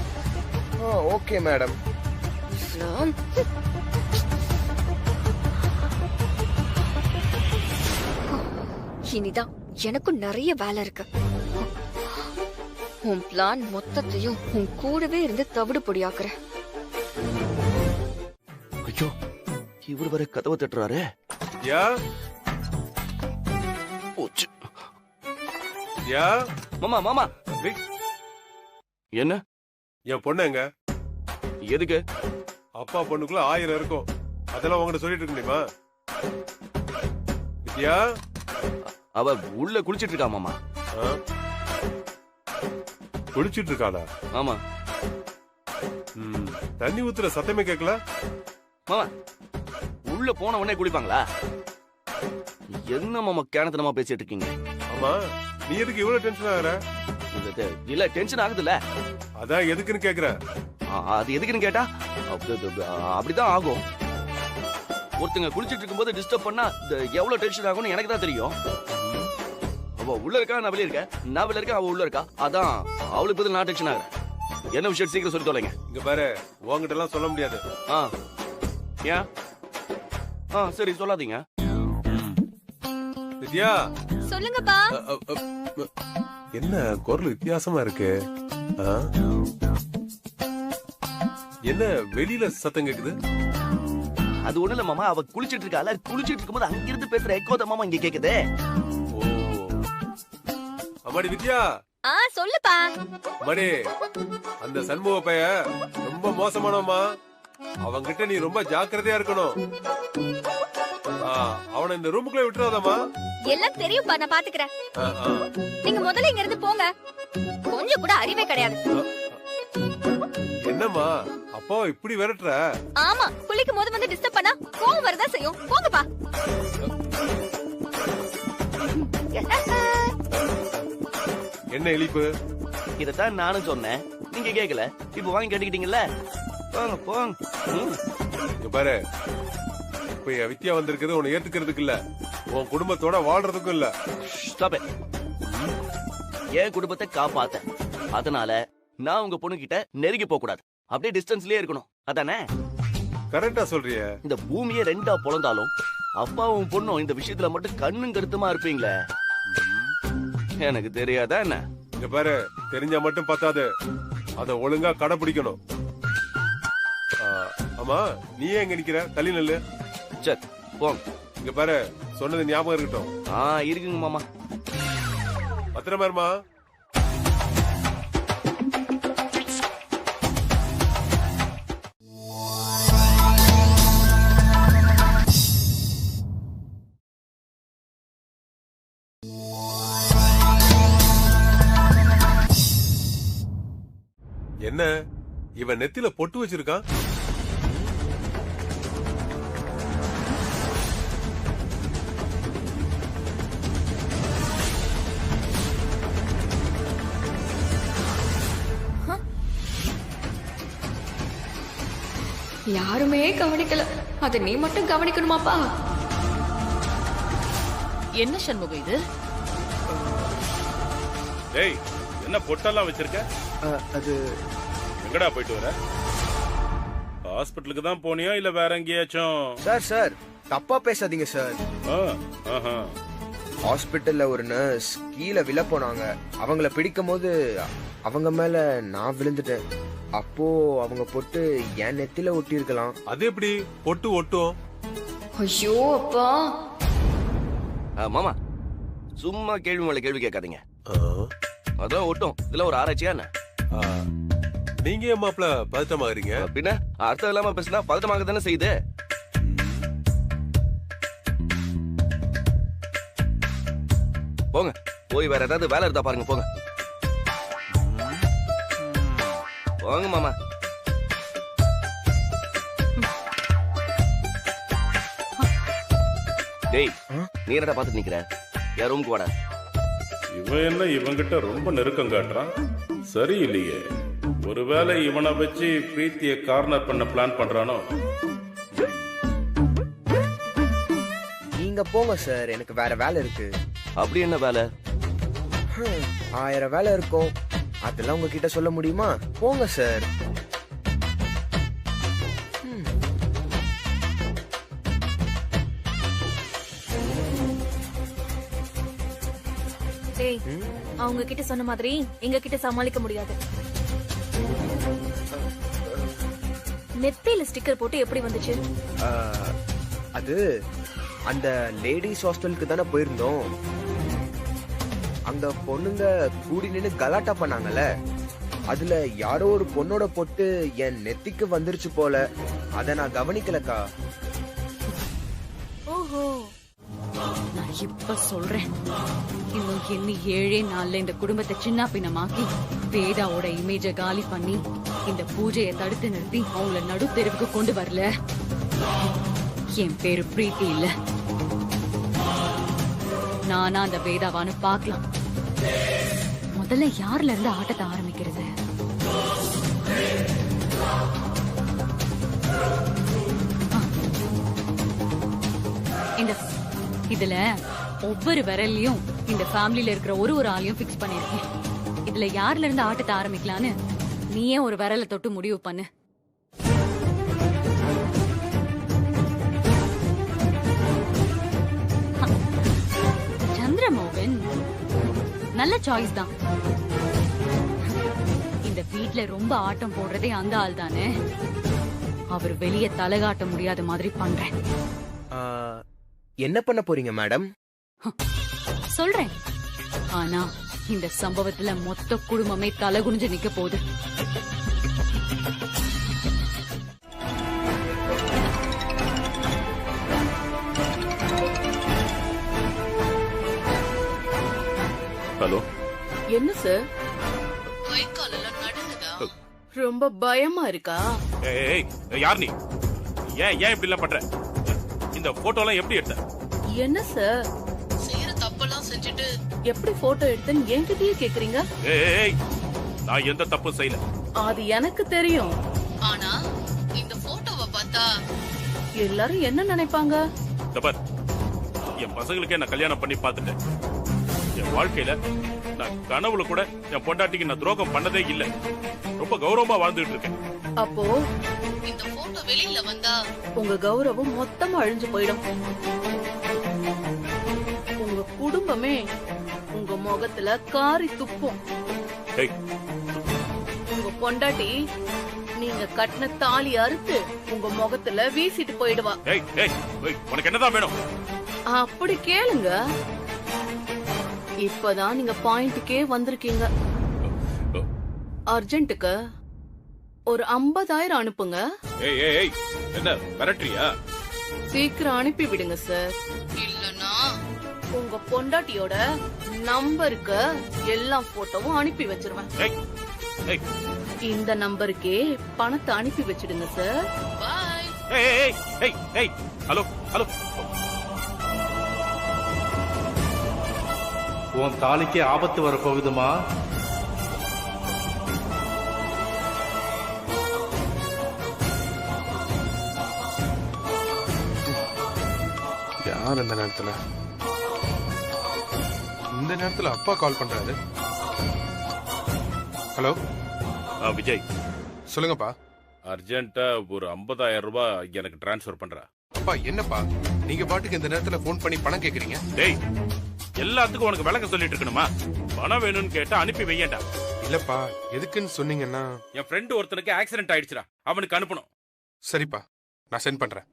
Okay madam. இனிதான் எனக்கும் நிறைய வேலை இருக்கு. உன் பிளான் மொத்தத்தையும் உன் கூடவே இருந்து தவிடு பொடியாக்குற. ஐயோ, இவரு வர கதவை தட்டுறாரு. யா போச்சு. யா மாமா மாமா, என்ன என் பொண்ணுங்க? எதுக்கு? அப்பா பொண்ணுக்குள்ள 1000 இருக்கும். அதெல்லாம் உங்ககிட்ட சொல்லிட்டு இருக்க முடியுமா? வித்யா, அவ உள்ள குளிச்சிட்டு இருக்கா மாமா. குளிச்சிட்டு இருக்காளா? ஆமா. தண்ணி ஊத்துற சத்தமே கேட்கல. மாமா, உள்ள போன உடனே குளிப்பாங்களா? என்ன மாமா கேனத்தனமா பேசிட்டு இருக்கீங்க? ஆமா, நீ எதுக்கு இவ்வளவு டென்ஷன் ஆகுற? இல்ல டென்ஷன் ஆகுதுல்ல. அதான் எதுக்குன்னு கேக்குறேன். அது எதுக்குன்னு கேட்டா அப்படிதான் ஆகும். ஒருத்தங்க குளிச்சிட்டு இருக்கும்போது டிஸ்டர்ப் பண்ணா எவ்வளவு டென்ஷன் ஆகும்னு எனக்கு தான் தெரியும். அவ உள்ள இருக்கா, நான் வெளியே இருக்கேன். நான் வெளியே இருக்கேன், அவ உள்ள இருக்கா. அதான் அவளுக்கு பதில் நான் டென்ஷன் ஆகுறேன். என்ன விஷயம் சீக்கிரம் சொல்லி தொலைங்க. இங்க பாரு, உங்ககிட்ட எல்லாம் சொல்ல முடியாது. ஏன்? சரி சொல்லாதீங்க. வித்யா, சொல்லுங்கப்பா. என்ன குரல் வித்தியாசமா இருக்கு? என்ன வெளியில சத்தம் கேக்குது? அது ஒண்ணு இல்ல மாமா, அவ குளிச்சிட்டு இருக்கால, குளிச்சிட்டு இருக்கும்போது அங்கிருந்து பேசுற எக்கோ தான் மாமா இங்க கேக்குது. அம்மாடி வித்யா. சொல்லுப்பா. அம்மாடி, அந்த சண்முக பைய ரொம்ப மோசமானவமா. அவங்கிட்ட நீ ரொம்ப ஜாக்கிரதையா இருக்கணும். அவனை இந்த ரூமுக்குள்ள விட்டுறாதம்மா. எல்லாம் தெரியும்பா, நான் பாத்துக்கிறேன். நீங்க முதல்ல இங்க இருந்து போங்க. கொஞ்சம் கூட அறிவே கிடையாது. என்னம்மா அப்பா இப்படி விரட்டுற? ஆமா, குளிக்கும் போது வந்து டிஸ்டர்ப் பண்ணா கோவம் வரதா செய்யும். போங்கப்பா. என்ன இழிப்பு? இதத்தான் நானும் சொன்னேன், நீங்க கேக்கல. இப்ப வாங்கி கட்டிக்கிட்டீங்கல்ல, போங்க போங்க. பாரு, இப்ப என் வித்யா வந்திருக்கிறது உன்னை ஏத்துக்கிறதுக்கு இல்ல, உன் குடும்பத்தோட வாழ்றதுக்கும் இல்ல. என் குடும்பத்தை காப்பாத்த, அதனால நான் உங்க பொண்ணு கிட்ட நெருங்கி போக கூடாது. அப்படியே டிஸ்டன்ஸ்லயே இருக்கணும். அதானே? கரெக்டா சொல்றிய. இந்த பூமியே ரெண்டா பொழந்தாலும் அப்பாவும் பொண்ணும் இந்த விஷயத்துல மட்டும் கண்ணும் கருத்துமா இருப்பீங்களே. எனக்கு தெரியாதா என்ன? இங்க பாரு, தெரிஞ்சா மட்டும் பத்தாது, அத ஒழுங்கா கடைபிடிக்கணும். ஆமா, நீ எங்க நிக்கிற? தள்ளி நெல்லு. சரி போங்க. இங்க பாரு, சொன்னது ஞாபகம் இருக்கட்டும். இருக்குங்க மாமா. பத்திரமா இருமா. என்ன இவன் நெத்தில பொட்டு வச்சிருக்கான்? யாருமே கவனிக்கல, அத நீ மட்டும் கவனிக்கணுமாப்பா? என்ன சண்முகம் இது? டேய், என்ன பொட்டெல்லாம் வச்சிருக்க? அது எங்கடா போயிட்டு வர? ஹாஸ்பிட்டலுக்கு தான் போனியா இல்ல வேற எங்கேயாச்சும்? சார் தப்பா பேசாதீங்க சார். ஹாஸ்பிட்டல்ல ஒரு நர்ஸ் கீழே விழ போனாங்க. அவங்கள பிடிக்கும் போது அவங்க மேல நான் விழுந்துட்டேன். அப்போ அவங்க பொட்டு என் நெத்தில ஒட்டி இருக்கலாம். அது எப்படி பொட்டு ஒட்டும்? ஐயோ அப்பா. மாமா, சும்மா கேள்வி மேல கேள்வி கேட்காதீங்க. அதான் ஒட்டும். இதுல ஒரு ஆராய்ச்சியா என்ன? நீங்க ஏன் மாப்ள பதட்டமாகறீங்க? பின்ன அர்த்தம் இல்லாம பேசினா பதட்டமாக தானே செய்யுது. போங்க, போய் வேற ஏதாவது வேலை இருந்தா பாருங்க. போங்க போங்க மாமா. டேய், நீ என்னடா பாத்துட்டு நிக்கிற? என் ரூமுக்கு வாடா. இவன் என்ன இவங்கிட்ட ரொம்ப நெருக்கம் காட்டுறான்? சரியில்லையே. ஒருவேளை இவனை வச்சு பிரீத்திய கார்னர் பண்ண பிளான் பண்றானோ? நீங்க போங்க சார், எனக்கு வேற வேலை இருக்கு. அப்படி என்ன வேலை? 1000 வேலை இருக்கும், அதெல்லாம் உங்ககிட்ட சொல்ல முடியுமா? போங்க சார். டேய், அவங்க கிட்ட சொன்ன மாதிரி எங்க கிட்ட சமாளிக்க முடியாது. நெத்தியில ஸ்டிக்கர் போட்டு எப்படி வந்துச்சு? அது அந்த லேடிஸ் ஹாஸ்டலுக்கு தானே போயிருந்தோம். அங்க பொண்ணுங்க கூடி நின்னு கலாட்டா பண்ணாங்கல்ல, அதுல யாரோ ஒரு பொண்ணோட பொட்டு என் நெத்திக்கு வந்துருச்சு போல. அத நான் கவனிக்கலக்கா. ஓஹோ, நான் இப்ப சொல்றேன், இன்னும் என்ன 7 நாள்ல இந்த குடும்பத்தை சின்ன பின்னமாக்கி வேதாவோட இமேஜ காலி பண்ணி இந்த பூஜையை தடுத்து நிறுத்தி அவங்கள நடு தெருவுக்கு கொண்டு வரல, என் பேரு பிரீத்தி இல்ல. நானா அந்த வேதாவான்னு பார்க்கலாம். முதல்ல யார்ல இருந்து ஆட்டத்தை ஆரம்பிக்கிறது? இந்த இதுல ஒவ்வொரு விரல்லையும் இந்த ஃபேமிலில இருக்கிற ஒரு ஆளையும் பிக்ஸ் பண்ணிருக்கேன். இதுல யார்ல இருந்து ஆட்டத்தை ஆரம்பிக்கலான்னு நீயே ஒரு விரலை தொட்டு முடிவு பண்ணு. சந்திரமோகன் நல்ல சாய்ஸ் தான். இந்த வீட்ல ரொம்ப ஆட்டம் போடுறதே அந்த ஆள் தானே. அவர் வெளியே தலகாட்ட முடியாத மாதிரி பண்றேன். என்ன பண்ண போறீங்க மேடம்? சொல்றேன், ஆனா இந்த சம்பவத்துல மொத்த குடும்பமே தலகுனிஞ்சு நிக்க போகுது. ஹலோ, என்ன சார் கை காலெல்லாம் நடுங்குதா? ரொம்ப பயமா இருக்கா? ஏய் யார் நீ? ஏன் இப்படி எல்லாம் பண்ற? இந்த போட்டோ எல்லாம் எப்படி எடுத்த? என்ன சார் செய்யற தப்பெல்லாம் செஞ்சுட்டு எப்படி போட்டோ எடுத்தேன்னு என்கிட்டயே கேக்குறீங்க? ஏய், நான் எந்த தப்பும் செய்யல. அது எனக்கு தெரியும். ஆனா இந்த போட்டோவை பார்த்தா எல்லாரும் என்ன நினைப்பாங்க? தபர், என் பசங்களுக்கே நான் கல்யாணம் பண்ணி பார்த்துட்டேன். என் வாழ்க்கையில நான் கனவுல கூட என் பொண்டாட்டிக்கு நான் துரோகம் பண்ணதே இல்ல. ரொம்ப கௌரவமா வாழ்ந்துட்டு இருக்கேன். அப்போ இந்த போட்டோ வெளியில வந்தா உங்க கௌரவம் மொத்தமா அழிஞ்சு போயிடும். உங்க குடும்பமே உங்க முகத்துல காரி துப்பும். உங்க பொண்டாட்டி நீங்க கட்டின தாலி அறுத்து உங்க முகத்துல வீசிட்டு போயிடுவா. உனக்கு என்னதான் வேணும்? அப்படி கேளுங்க. இப்பதான் நீங்க பாயிண்ட்டுக்கே வந்திருக்கீங்க. அர்ஜென்ட்டுக்கு ஒரு 50,000 அனுப்புங்க. என்ன மிரட்டறியா? சீக்கிரம் அனுப்பி விடுங்க சார். இல்லனா உங்க பொண்டாட்டியோட நம்பருக்கு எல்லா போட்டோவும் அனுப்பி வச்சிருவேன். இந்த நம்பருக்கே பணத்தை அனுப்பி வச்சிடுங்க சார். பாய். ஹலோ ஹலோ, உன் தாலிக்கு ஆபத்து வரப்போகுதுமா. யார் இந்த நேரத்துல? இந்த நேரத்துல அப்பா கால் பண்றாரு. ஹலோ விஜய், சொல்லுங்கப்பா. அர்ஜென்ட்டா ஒரு 50,000 ரூபாய் எனக்கு டிரான்ஸ்ஃபர் பண்ற. அப்பா என்னப்பா நீங்க பாட்டுக்கு இந்த நேரத்துல போன் பண்ணி பணம் கேக்குறீங்க? டேய், எல்லாத்துக்கும் உனக்கு விளக்கம் சொல்லிட்டு இருக்கணுமா? பணம் வேணும்னு கேட்டா அனுப்பி வையண்டா. இல்லப்பா, எதுக்குன்னு சொன்னீங்கன்னா என் ஃப்ரெண்ட் ஒருத்தனுக்கு ஆக்சிடென்ட் ஆயிடுச்சுடா, அவனுக்கு அனுப்பணும். சரிப்பா, நான் சென்ட் பண்றேன்.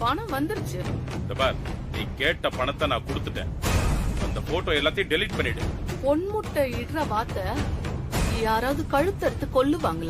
பணம் வந்துருச்சு. நீ கேட்ட பணத்தை நான் கொடுத்துட்டேன். அந்த போட்டோ எல்லாத்தையும் டெலீட் பண்ணிடு. பொன்முட்டை இடுற வார்த்தை யாராவது கழுத்தறுத்து கொல்லுவாங்களா?